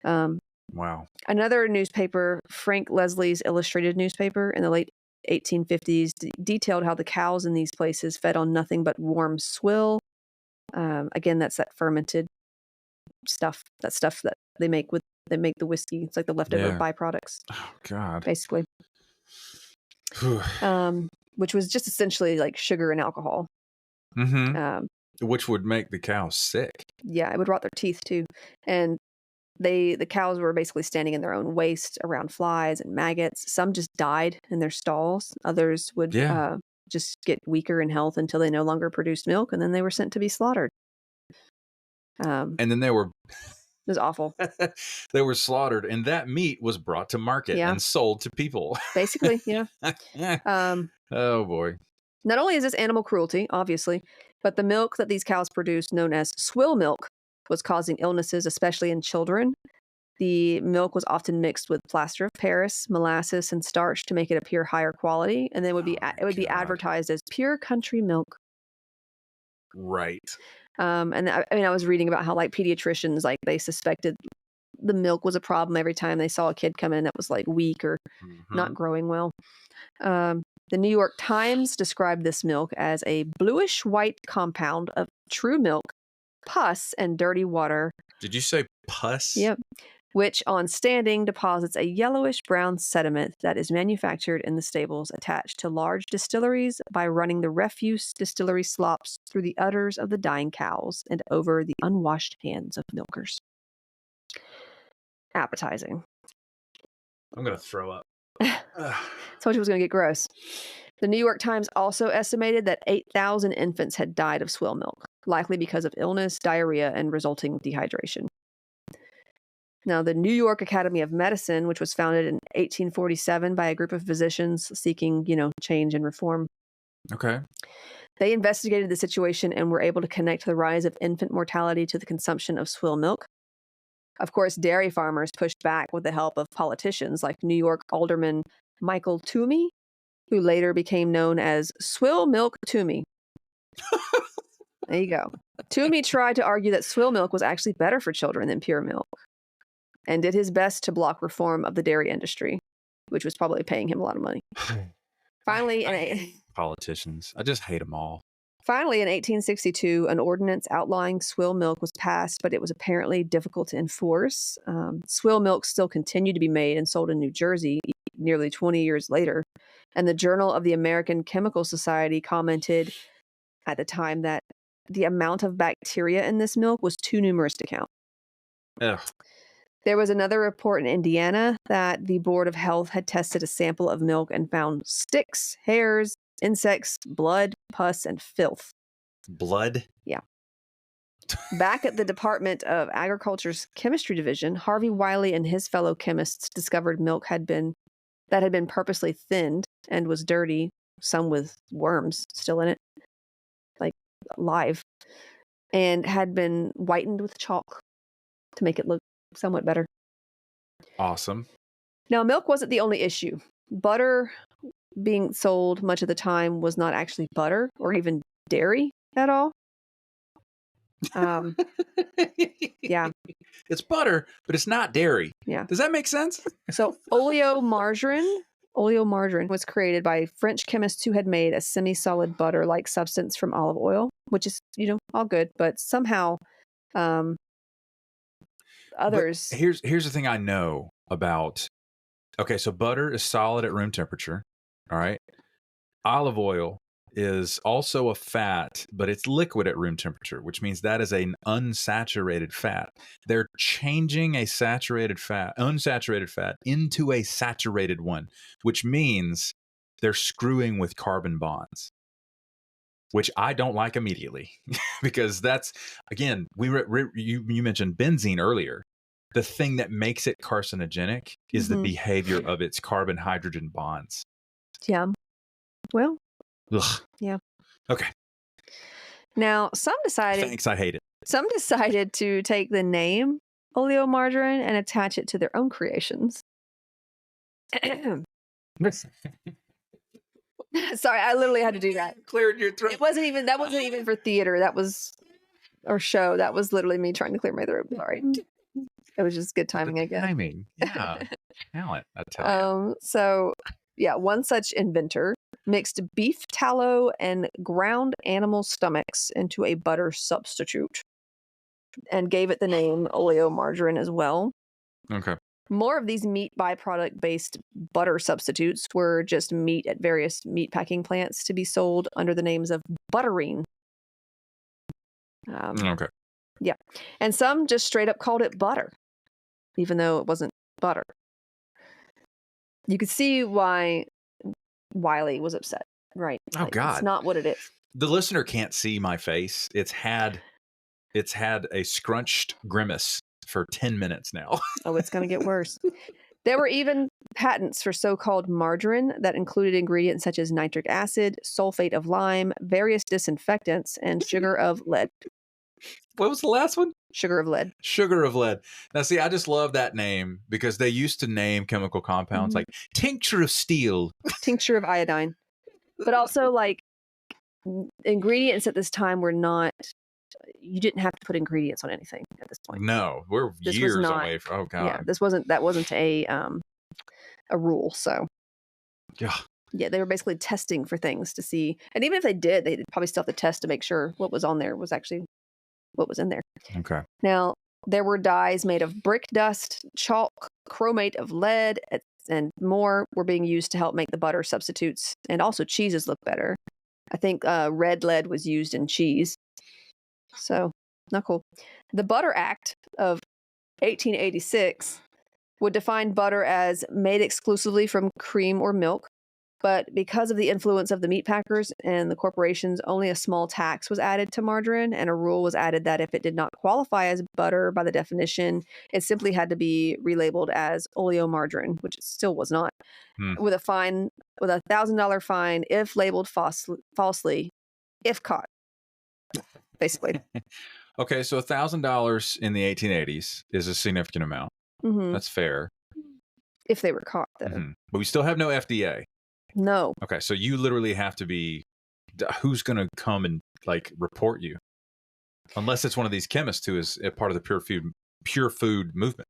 Wow. Another newspaper, Frank Leslie's Illustrated newspaper in the late 1850s, detailed how the cows in these places fed on nothing but warm swill. Again, that's that fermented stuff, that they make the whiskey. It's like the leftover byproducts. Oh, God. Basically. Which was just essentially like sugar and alcohol. Which would make the cows sick. Yeah, it would rot their teeth too. And the cows were basically standing in their own waste around flies and maggots. Some just died in their stalls. Others would just get weaker in health until they no longer produced milk, and then they were sent to be slaughtered. And then they were... It was awful. They were slaughtered, and that meat was brought to market and sold to people. Basically, yeah. Oh, boy. Not only is this animal cruelty, obviously, but the milk that these cows produced, known as swill milk, was causing illnesses, especially in children. The milk was often mixed with plaster of Paris, molasses, and starch to make it appear higher quality, and then it would be advertised as pure country milk. Right. And I was reading about how like pediatricians, like they suspected the milk was a problem every time they saw a kid come in that was like weak or not growing well. The New York Times described this milk as a bluish white compound of true milk, pus, and dirty water. Did you say pus? Yep. Which on standing deposits a yellowish brown sediment that is manufactured in the stables attached to large distilleries by running the refuse distillery slops through the udders of the dying cows and over the unwashed hands of milkers. Appetizing. I'm going to throw up. Told you it was going to get gross. The New York Times also estimated that 8,000 infants had died of swill milk, likely because of illness, diarrhea, and resulting dehydration. Now, the New York Academy of Medicine, which was founded in 1847 by a group of physicians seeking, change and reform. Okay. They investigated the situation and were able to connect the rise of infant mortality to the consumption of swill milk. Of course, dairy farmers pushed back with the help of politicians like New York Alderman Michael Toomey, who later became known as Swill Milk Toomey. There you go. Toomey tried to argue that swill milk was actually better for children than pure milk, and did his best to block reform of the dairy industry, which was probably paying him a lot of money. Finally, politicians. I just hate them all. Finally, in 1862, an ordinance outlawing swill milk was passed, but it was apparently difficult to enforce. Swill milk still continued to be made and sold in New Jersey nearly 20 years later. And the Journal of the American Chemical Society commented at the time that the amount of bacteria in this milk was too numerous to count. Ugh. There was another report in Indiana that the Board of Health had tested a sample of milk and found sticks, hairs, insects, blood, pus, and filth. Blood? Yeah. Back at the Department of Agriculture's Chemistry Division, Harvey Wiley and his fellow chemists discovered milk had been purposely thinned and was dirty, some with worms still in it, like live, and had been whitened with chalk to make it look somewhat better. Awesome. Now, milk wasn't the only issue. Butter being sold much of the time was not actually butter or even dairy at all. Yeah. It's butter, but it's not dairy. Yeah. Does that make sense? So oleomargarine was created by French chemists who had made a semi-solid butter-like substance from olive oil, which is, all good, but somehow others. But here's the thing I know about. Okay, so butter is solid at room temperature. All right. Olive oil is also a fat, but it's liquid at room temperature, which means that is an unsaturated fat. They're changing a unsaturated fat into a saturated one, which means they're screwing with carbon bonds, which I don't like immediately because that's, again, you mentioned benzene earlier. The thing that makes it carcinogenic is the behavior of its carbon-hydrogen bonds. Yeah. Well. Ugh. Yeah. Okay. Now, some decided. Thanks, I hate it. Some decided to take the name oleomargarine and attach it to their own creations. Sorry, I literally had to do that. Cleared your throat. That wasn't even for theater. That was or show. That was literally me trying to clear my throat. Sorry. It was just good timing, I guess. Timing. Yeah. Talent, I tell you. So, yeah, one such inventor mixed beef tallow and ground animal stomachs into a butter substitute and gave it the name oleomargarine as well. Okay. More of these meat byproduct-based butter substitutes were just meat at various meat packing plants to be sold under the names of butterine. Okay. Yeah. And some just straight up called it butter, even though it wasn't butter. You could see why Wiley was upset, right? Oh, God. It's not what it is. The listener can't see my face. It's had a scrunched grimace for 10 minutes now. Oh, it's going to get worse. There were even patents for so-called margarine that included ingredients such as nitric acid, sulfate of lime, various disinfectants, and sugar of lead. What was the last one? Sugar of lead. Sugar of lead. Now, see, I just love that name because they used to name chemical compounds like tincture of steel, tincture of iodine. But also, like, ingredients at this time were not, you didn't have to put ingredients on anything at this point. No, we're years away from, oh God. Yeah, that wasn't a rule. So, yeah, they were basically testing for things to see. And even if they did, they'd probably still have to test to make sure what was on there was actually what was in there. Okay. Now, there were dyes made of brick dust, chalk, chromate of lead, and more were being used to help make the butter substitutes and also cheeses look better. I think red lead was used in cheese. So, not cool. The Butter Act of 1886 would define butter as made exclusively from cream or milk, but because of the influence of the meat packers and the corporations, only a small tax was added to margarine, and a rule was added that if it did not qualify as butter by the definition, it simply had to be relabeled as oleomargarine, which it still was not, with a $1,000 fine if labeled falsely, if caught. Basically. Okay, so $1,000 in the 1880s is a significant amount. That's fair. If they were caught, though. But we still have no FDA. No. Okay, so you literally have to be, who's going to come and like report you? Unless it's one of these chemists who is a part of the pure food movement.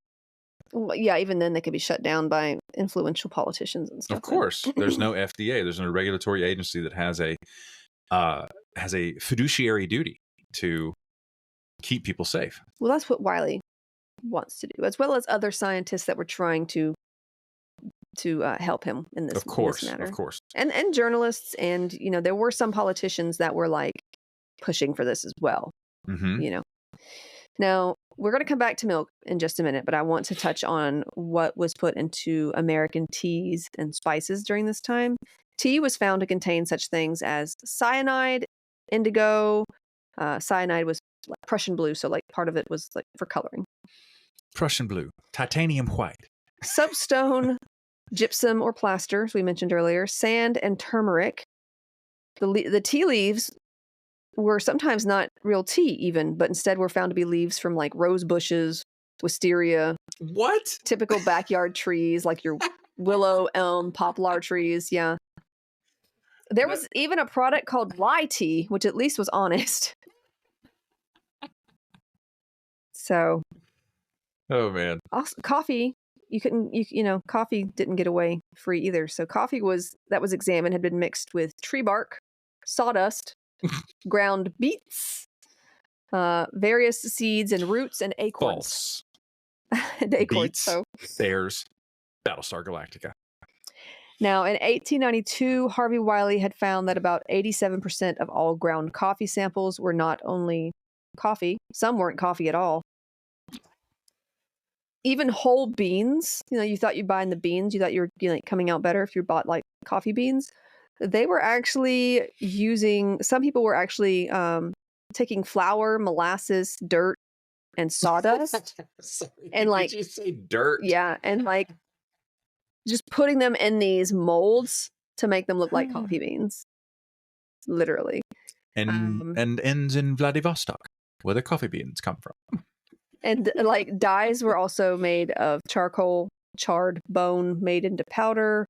Well, yeah, even then they could be shut down by influential politicians and stuff. Of course, there's no FDA. There's no regulatory agency that has a fiduciary duty to keep people safe. Well, that's what Wiley wants to do, as well as other scientists that were trying to help him in this, matter. Of course. And journalists, and there were some politicians that were like pushing for this as well. Now, we're going to come back to milk in just a minute, but I want to touch on what was put into American teas and spices during this time. Tea was found to contain such things as cyanide, indigo. Cyanide was like Prussian blue, so like part of it was like for coloring. Prussian blue, titanium white. Soapstone, gypsum or plaster, as we mentioned earlier, sand, and turmeric. The tea leaves were sometimes not real tea even, but instead were found to be leaves from like rose bushes, wisteria. What? Typical backyard trees like your willow, elm, poplar trees. Yeah. There was even a product called lye tea, which at least was honest. So. Oh man. Also, coffee. Coffee didn't get away free either. So coffee that was examined had been mixed with tree bark, sawdust, ground beets, various seeds and roots, and acorns. False. And acorns. Beets, bears, Battlestar Galactica. Now, in 1892, Harvey Wiley had found that about 87% of all ground coffee samples were not only coffee, some weren't coffee at all. Even whole beans, you thought you'd buy in the beans, you thought you were coming out better if you bought like coffee beans. They were actually some people were actually taking flour, molasses, dirt, and sawdust. Sorry, and like, did you say dirt? Yeah, and like just putting them in these molds to make them look like coffee beans. Literally. And ends in Vladivostok, where the coffee beans come from. And like dyes were also made of charcoal, charred bone made into powder,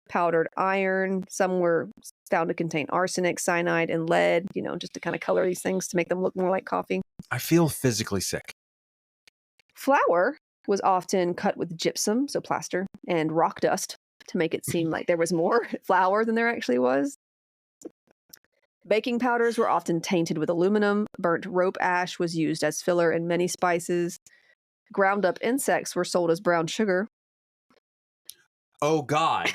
powdered iron. Some were found to contain arsenic, cyanide, and lead, just to kind of color these things to make them look more like coffee. I feel physically sick. Flour was often cut with gypsum, so plaster, and rock dust to make it seem like there was more flour than there actually was. Baking powders were often tainted with aluminum. Burnt rope ash was used as filler in many spices. Ground up insects were sold as brown sugar. Oh, God.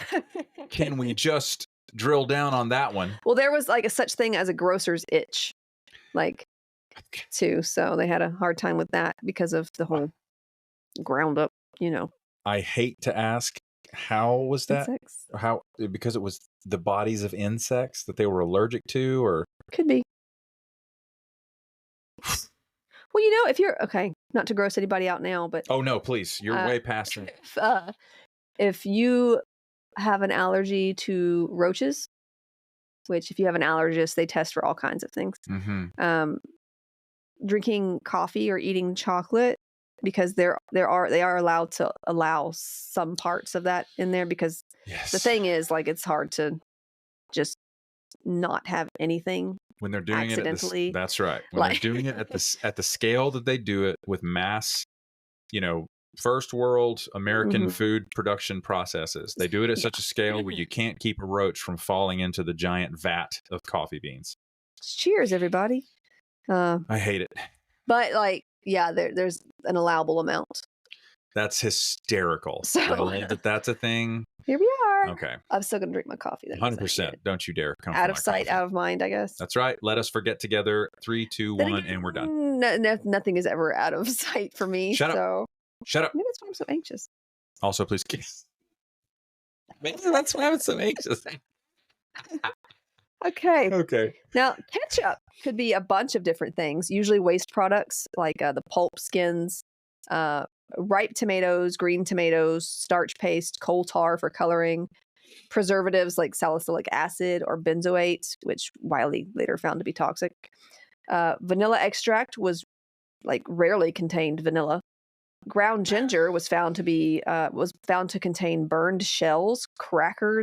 Can we just drill down on that one? Well, there was like a such thing as a grocer's itch, too. So they had a hard time with that because of the whole ground up, I hate to ask, how was that? Insects. Because it was the bodies of insects that they were allergic to, or could be. Well, if you're okay, not to gross anybody out now, but oh no, please, you're way past it. if you have an allergy to roaches, which if you have an allergist, they test for all kinds of things. Drinking coffee or eating chocolate, because they are allowed to allow some parts of that in there, because the thing is, like, it's hard to just not have anything when they're doing accidentally. That's right. When they're doing it at the scale that they do it, with mass, first world American food production processes. They do it at such a scale where you can't keep a roach from falling into the giant vat of coffee beans. Cheers, everybody. I hate it. But there's an allowable amount. That's hysterical. So, I love that that's a thing. Here we are. Okay. I'm still going to drink my coffee. 100%. Don't you dare come out of sight, coffee. out of mind, I guess. That's right. Let us forget together. 3, 2, 1, and we're done. Nothing is ever out of sight for me. Shut up. Shut up. Maybe that's why I'm so anxious. Also, please kiss. Maybe that's why I'm so anxious. Okay. Now, ketchup could be a bunch of different things, usually waste products like the pulp skins, ripe tomatoes, green tomatoes, starch paste, coal tar for coloring, preservatives like salicylic acid or benzoate, which Wiley later found to be toxic. Vanilla extract was rarely contained vanilla. Ground ginger was found to contain burned shells, cracker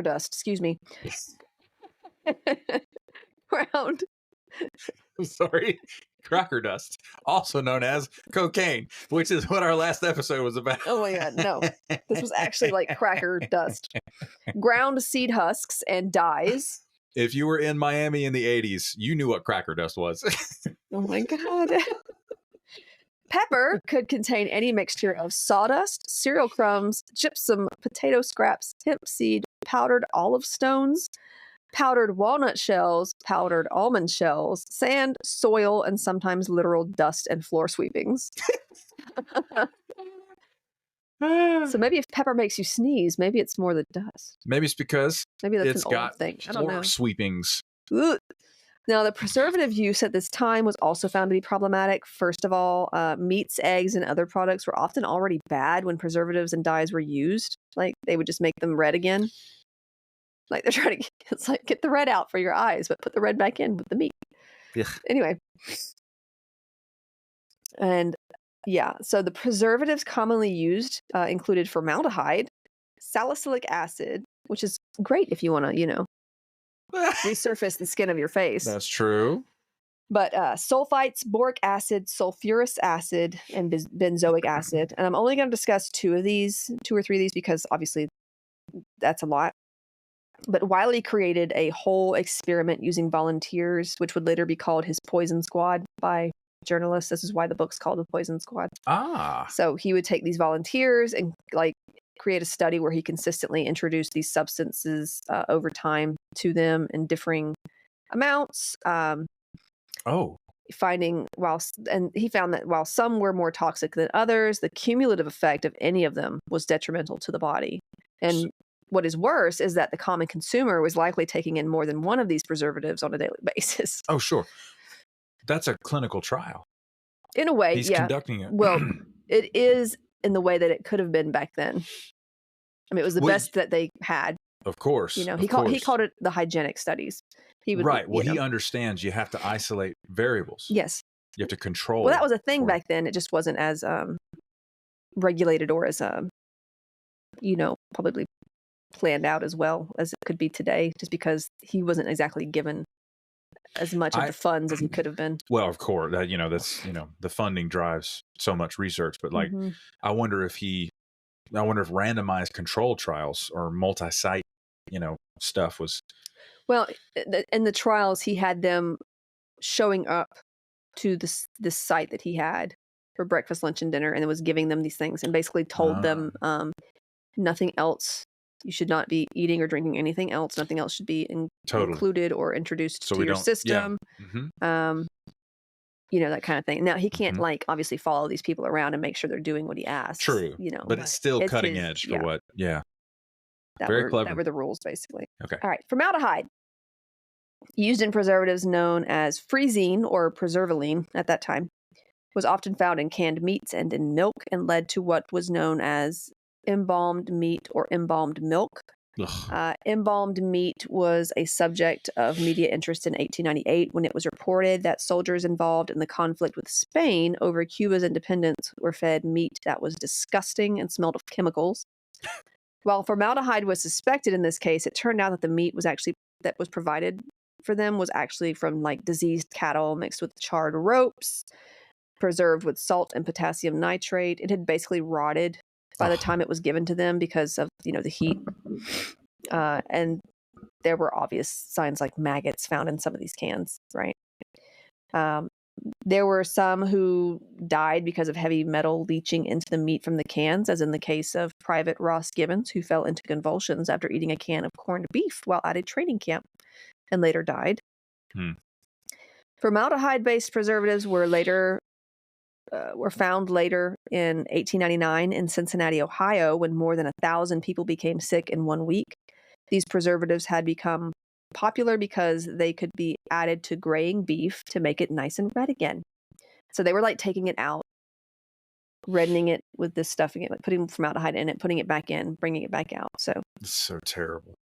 dust, excuse me. Ground. I'm sorry. Cracker dust, also known as cocaine, which is what our last episode was about. Oh my God, no. This was actually like cracker dust. Ground seed husks and dyes. If you were in Miami in the 80s, you knew what cracker dust was. Oh my God. Pepper could contain any mixture of sawdust, cereal crumbs, gypsum, potato scraps, hemp seed, powdered olive stones, powdered walnut shells, powdered almond shells, sand, soil, and sometimes literal dust and floor sweepings. So maybe if pepper makes you sneeze, maybe it's more the dust. Maybe it's because it's an old thing. I don't know. Floor sweepings. Ooh. Now, the preservative use at this time was also found to be problematic. First of all, meats, eggs, and other products were often already bad when preservatives and dyes were used. Like, they would just make them red again. Like, they're trying to get the red out for your eyes, but put the red back in with the meat. Ugh. Anyway. And so the preservatives commonly used included formaldehyde, salicylic acid, which is great if you want to, resurface the skin of your face. That's true. But sulfites, boric acid, sulfurous acid, and benzoic acid. And I'm only going to discuss 2 or 3 of these, because obviously that's a lot. But Wiley created a whole experiment using volunteers, which would later be called his Poison Squad by journalists. This is why the book's called The Poison Squad. So he would take these volunteers and create a study where he consistently introduced these substances over time to them in differing amounts. He found that while some were more toxic than others, the cumulative effect of any of them was detrimental to the body. And what is worse is that the common consumer was likely taking in more than one of these preservatives on a daily basis. Oh, sure. That's a clinical trial. In a way, He's conducting it. Well, it is in the way that it could have been back then. I mean, it was the best that they had. Of course. He called it the hygienic studies. He would, right. Well, he understands you have to isolate variables. Yes. You have to control. Well, that was a thing back then. It just wasn't as regulated or as probably planned out as well as it could be today, just because he wasn't exactly given as much of the funds as he could have been. Well, of course, that's the funding drives so much research, but I wonder if randomized control trials or multi-site, stuff was. Well, in the trials, he had them showing up to this site that he had for breakfast, lunch, and dinner, and it was giving them these things and basically told them nothing else. You should not be eating or drinking anything else. Nothing else should be included or introduced to your system. Yeah. That kind of thing. Now, he can't obviously follow these people around and make sure they're doing what he asks. True. But it's still cutting edge for what. Yeah. Very clever. That were the rules, basically. Okay. All right. Formaldehyde, used in preservatives known as freezine or preservaline at that time, was often found in canned meats and in milk, and led to what was known as embalmed meat or embalmed milk. Embalmed meat was a subject of media interest in 1898 when it was reported that soldiers involved in the conflict with Spain over Cuba's independence were fed meat that was disgusting and smelled of chemicals. While formaldehyde was suspected in this case, it turned out that the meat that was provided for them was actually from like diseased cattle mixed with charred ropes, preserved with salt and potassium nitrate. It had basically rotted by the time it was given to them because of, the heat. And there were obvious signs like maggots found in some of these cans, right? There were some who died because of heavy metal leaching into the meat from the cans, as in the case of Private Ross Gibbons, who fell into convulsions after eating a can of corned beef while at a training camp and later died. Formaldehyde-based preservatives were found later in 1899 in Cincinnati, Ohio, when more than 1,000 people became sick in 1 week. These preservatives had become popular because they could be added to graying beef to make it nice and red again. So they were like taking it out, reddening it with this stuff again, like putting formaldehyde in it, putting it back in, bringing it back out. So it's so terrible.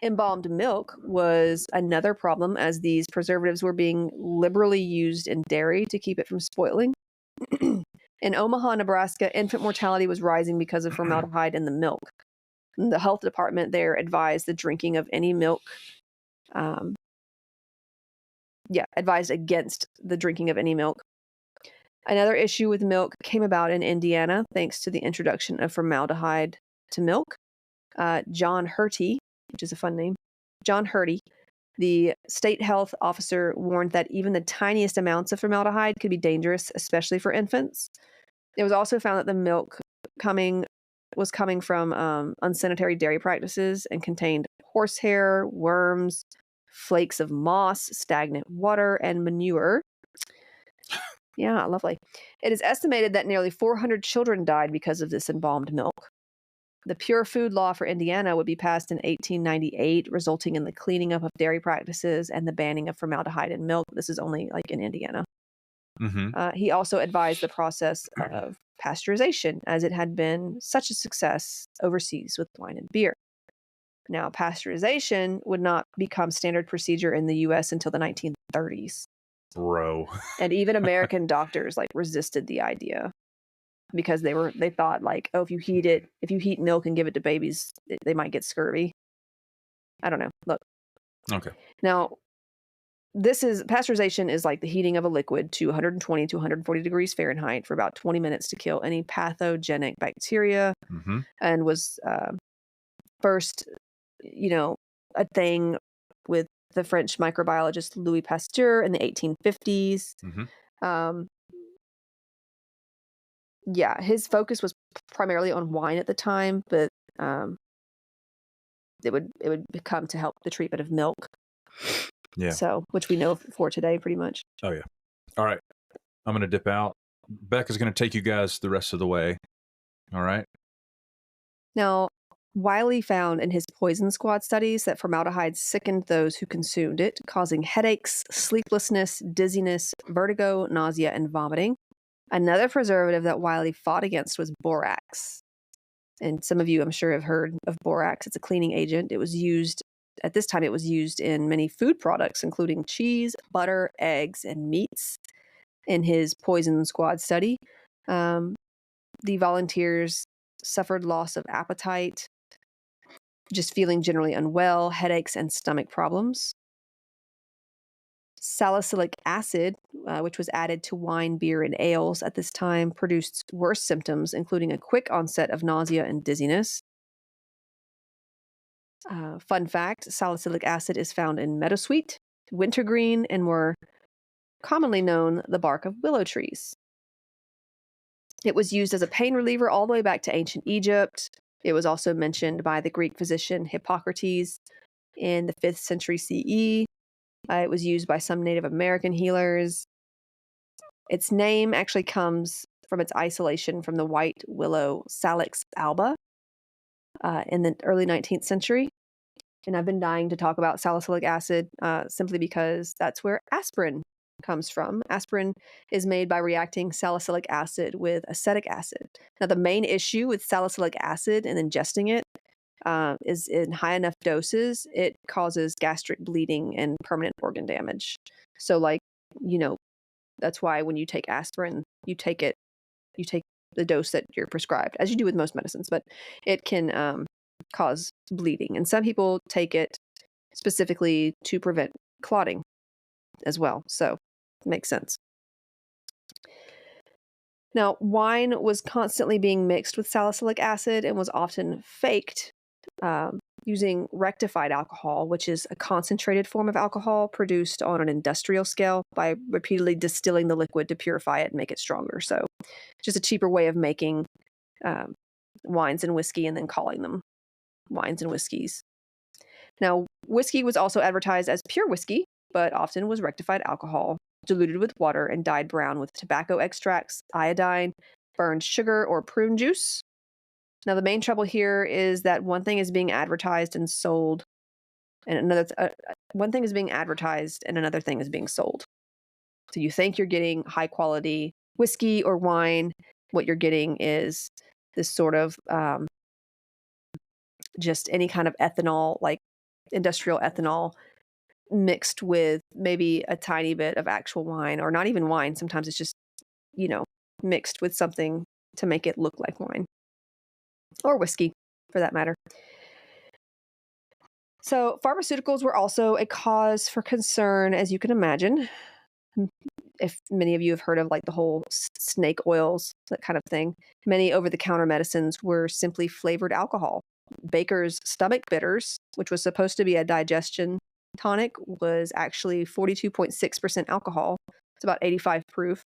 Embalmed milk was another problem, as these preservatives were being liberally used in dairy to keep it from spoiling. In Omaha, Nebraska, infant mortality was rising because of formaldehyde in the milk. And the health department there advised the drinking of any milk. Advised against the drinking of any milk. Another issue with milk came about in Indiana thanks to the introduction of formaldehyde to milk. John Hurty, which is a fun name, John Hurty, the state health officer, warned that even the tiniest amounts of formaldehyde could be dangerous, especially for infants. It was also found that the milk was coming from unsanitary dairy practices and contained horsehair, worms, flakes of moss, stagnant water, and manure. Yeah, lovely. It is estimated that nearly 400 children died because of this embalmed milk. The Pure Food Law for Indiana would be passed in 1898, resulting in the cleaning up of dairy practices and the banning of formaldehyde in milk. This is only like in Indiana. He also advised the process of pasteurization, as it had been such a success overseas with wine and beer. Now, pasteurization would not become standard procedure in the U.S. until the 1930s. Bro. And even American doctors resisted the idea because they thought if you heat milk and give it to babies, they might get scurvy. I don't know. Look. Okay. Now, pasteurization is like the heating of a liquid to 120 to 140 degrees Fahrenheit for about 20 minutes to kill any pathogenic bacteria, and was first, a thing with the French microbiologist Louis Pasteur in the 1850s. His focus was primarily on wine at the time, but it would come to help the treatment of milk. Yeah. So, which we know for today, pretty much. Oh yeah. All right. I'm gonna dip out. Becca's gonna take you guys the rest of the way. All right. Now, Wiley found in his poison squad studies that formaldehyde sickened those who consumed it, causing headaches, sleeplessness, dizziness, vertigo, nausea, and vomiting. Another preservative that Wiley fought against was borax. And some of you, I'm sure, have heard of borax. It's a cleaning agent. At this time, it was used in many food products, including cheese, butter, eggs, and meats. In his poison squad study, the volunteers suffered loss of appetite, just feeling generally unwell, headaches, and stomach problems. Salicylic acid, which was added to wine, beer, and ales at this time, produced worse symptoms, including a quick onset of nausea and dizziness. Fun fact, salicylic acid is found in meadowsweet, wintergreen, and more commonly known, the bark of willow trees. It was used as a pain reliever all the way back to ancient Egypt. It was also mentioned by the Greek physician Hippocrates in the 5th century CE. It was used by some Native American healers. Its name actually comes from its isolation from the white willow Salix alba in the early 19th century. And I've been dying to talk about salicylic acid simply because that's where aspirin comes from. Aspirin is made by reacting salicylic acid with acetic acid. Now, the main issue with salicylic acid and ingesting it is in high enough doses, it causes gastric bleeding and permanent organ damage. So, like, that's why when you take aspirin, you take the dose that you're prescribed, as you do with most medicines, but it can cause bleeding. And some people take it specifically to prevent clotting as well. So it makes sense. Now, wine was constantly being mixed with salicylic acid and was often faked using rectified alcohol, which is a concentrated form of alcohol produced on an industrial scale by repeatedly distilling the liquid to purify it and make it stronger. So just a cheaper way of making wines and whiskey and then calling them wines and whiskeys. Now, whiskey was also advertised as pure whiskey, but often was rectified alcohol, diluted with water and dyed brown with tobacco extracts, iodine, burned sugar, or prune juice. Now, the main trouble here is that one thing is being advertised and sold, and one thing is being advertised and another thing is being sold. So you think you're getting high quality whiskey or wine. What you're getting is this sort of just any kind of ethanol, like industrial ethanol, mixed with maybe a tiny bit of actual wine, or not even wine. Sometimes it's just, mixed with something to make it look like wine or whiskey for that matter. So pharmaceuticals were also a cause for concern, as you can imagine. If many of you have heard of like the whole snake oils, that kind of thing, many over-the-counter medicines were simply flavored alcohol. Baker's stomach bitters, which was supposed to be a digestion tonic, was actually 42.6% alcohol. It's about 85 proof.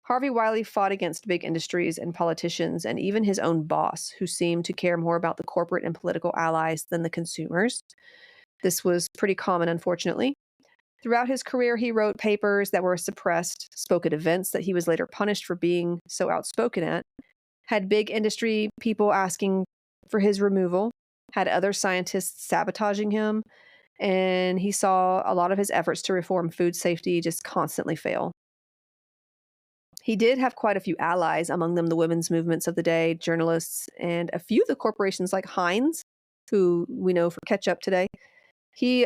Harvey Wiley fought against big industries and politicians and even his own boss, who seemed to care more about the corporate and political allies than the consumers. This was pretty common, unfortunately. Throughout his career, he wrote papers that were suppressed, spoke at events that he was later punished for being so outspoken at, had big industry people asking for his removal, had other scientists sabotaging him, and he saw a lot of his efforts to reform food safety just constantly fail. He did have quite a few allies, among them the women's movements of the day, journalists, and a few of the corporations like Heinz, who we know for ketchup today. They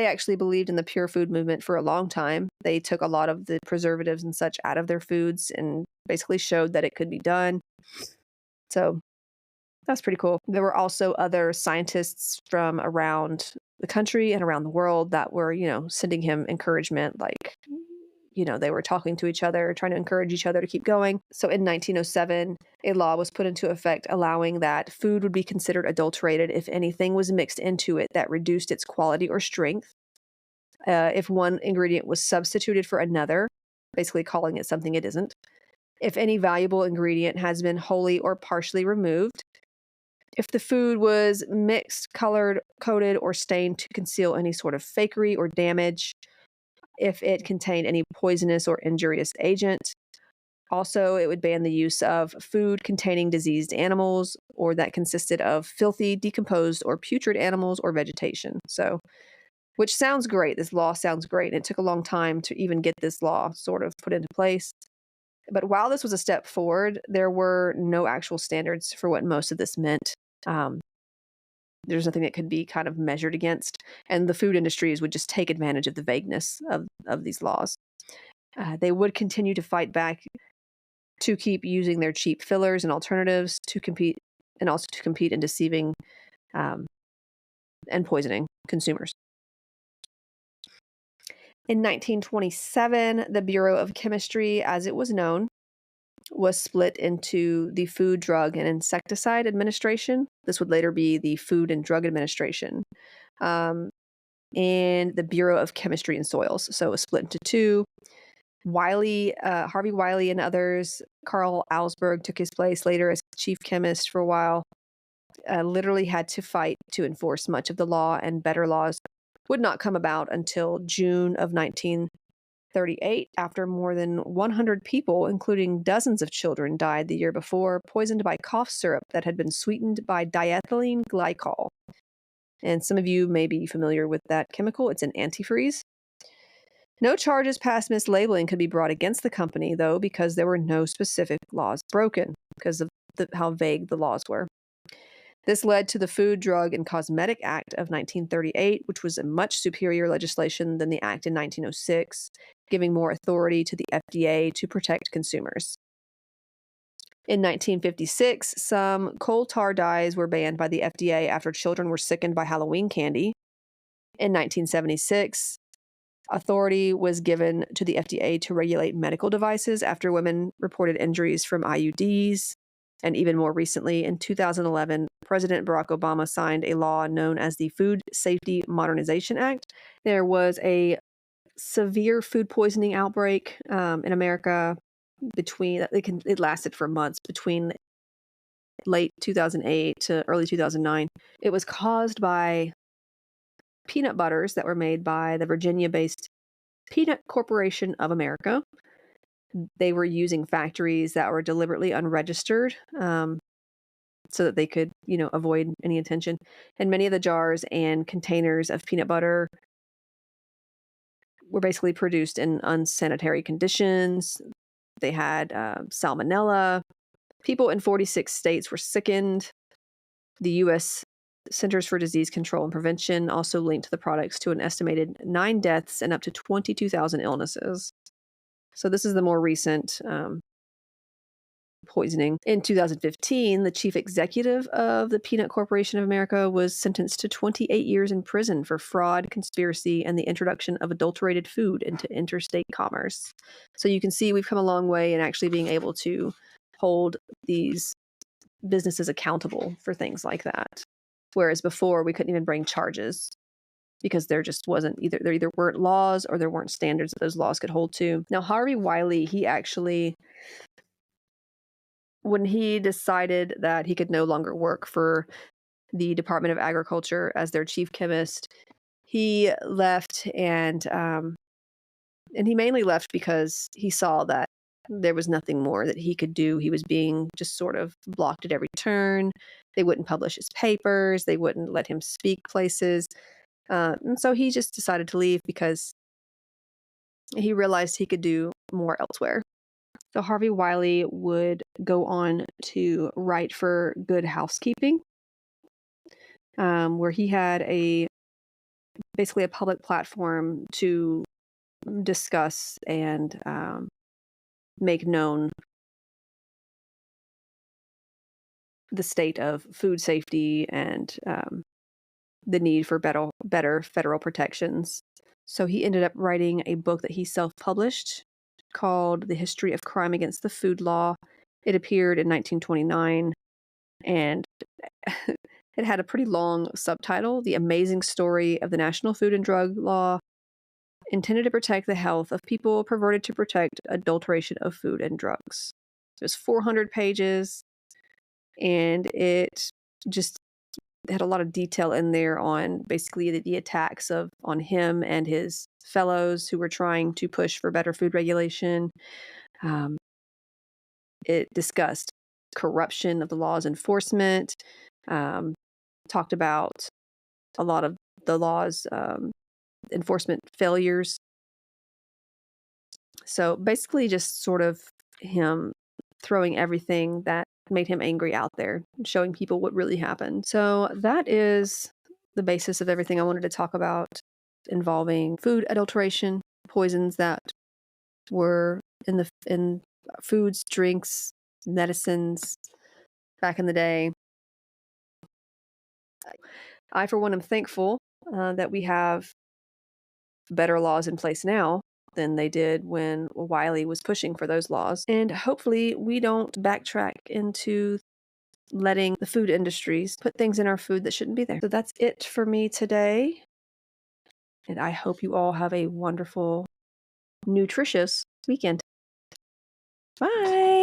actually believed in the pure food movement for a long time. They took a lot of the preservatives and such out of their foods and basically showed that it could be done. So that's pretty cool. There were also other scientists from around the country and around the world that were, sending him encouragement, like, they were talking to each other, trying to encourage each other to keep going. So in 1907, a law was put into effect allowing that food would be considered adulterated if anything was mixed into it that reduced its quality or strength. If one ingredient was substituted for another, basically calling it something it isn't. If any valuable ingredient has been wholly or partially removed. If the food was mixed, colored, coated, or stained to conceal any sort of fakery or damage. If it contained any poisonous or injurious agent. Also, it would ban the use of food containing diseased animals or that consisted of filthy, decomposed, or putrid animals or vegetation. So, which sounds great. This law sounds great. And it took a long time to even get this law sort of put into place. But while this was a step forward, there were no actual standards for what most of this meant. There's nothing that could be kind of measured against, and the food industries would just take advantage of the vagueness of these laws. They would continue to fight back to keep using their cheap fillers and alternatives to compete, and also to compete in deceiving and poisoning consumers. In 1927, the Bureau of Chemistry, as it was known, was split into the Food, Drug, and Insecticide Administration. This would later be the Food and Drug Administration. And the Bureau of Chemistry and Soils. So it was split into two. Harvey Wiley and others, Carl Augsburg took his place later as chief chemist for a while, literally had to fight to enforce much of the law, and better laws would not come about until June of 1938, after more than 100 people, including dozens of children, died the year before, poisoned by cough syrup that had been sweetened by diethylene glycol. And some of you may be familiar with that chemical. It's an antifreeze. No charges past mislabeling could be brought against the company, though, because there were no specific laws broken because of how vague the laws were. This led to the Food, Drug, and Cosmetic Act of 1938, which was a much superior legislation than the act in 1906, giving more authority to the FDA to protect consumers. In 1956, some coal tar dyes were banned by the FDA after children were sickened by Halloween candy. In 1976, authority was given to the FDA to regulate medical devices after women reported injuries from IUDs. And even more recently, in 2011, President Barack Obama signed a law known as the Food Safety Modernization Act. There was a severe food poisoning outbreak in America it lasted for months between late 2008 to early 2009. It was caused by peanut butters that were made by the Virginia-based Peanut Corporation of America. They were using factories that were deliberately unregistered so that they could, avoid any attention. And many of the jars and containers of peanut butter were basically produced in unsanitary conditions. They had salmonella. People in 46 states were sickened. The U.S. Centers for Disease Control and Prevention also linked the products to an estimated 9 deaths and up to 22,000 illnesses. So this is the more recent poisoning. In 2015, the chief executive of the Peanut Corporation of America was sentenced to 28 years in prison for fraud, conspiracy, and the introduction of adulterated food into interstate commerce. So you can see we've come a long way in actually being able to hold these businesses accountable for things like that. Whereas before, we couldn't even bring charges because there just wasn't there either weren't laws or there weren't standards that those laws could hold to. Now, Harvey Wiley, he actually, when he decided that he could no longer work for the Department of Agriculture as their chief chemist, he left, and he mainly left because he saw that there was nothing more that he could do. He was being just sort of blocked at every turn. They wouldn't publish his papers. They wouldn't let him speak places. And so he just decided to leave because he realized he could do more elsewhere. So Harvey Wiley would go on to write for Good Housekeeping, where he had basically a public platform to discuss and make known the state of food safety and the need for better federal protections. So he ended up writing a book that he self-published called The History of Crime Against the Food Law. It appeared in 1929, and it had a pretty long subtitle, The Amazing Story of the National Food and Drug Law, intended to protect the health of people, perverted to protect adulteration of food and drugs. It was 400 pages, and it just had a lot of detail in there on basically the attacks on him and his fellows who were trying to push for better food regulation. It discussed corruption of the law's enforcement, talked about a lot of the law's enforcement failures. So basically just sort of him throwing everything that made him angry out there, showing people what really happened. So that is the basis of everything I wanted to talk about involving food adulteration, poisons that were in foods, drinks, medicines back in the day. I, for one, am thankful that we have better laws in place now than they did when Wiley was pushing for those laws. And hopefully we don't backtrack into letting the food industries put things in our food that shouldn't be there. So that's it for me today. And I hope you all have a wonderful, nutritious weekend. Bye.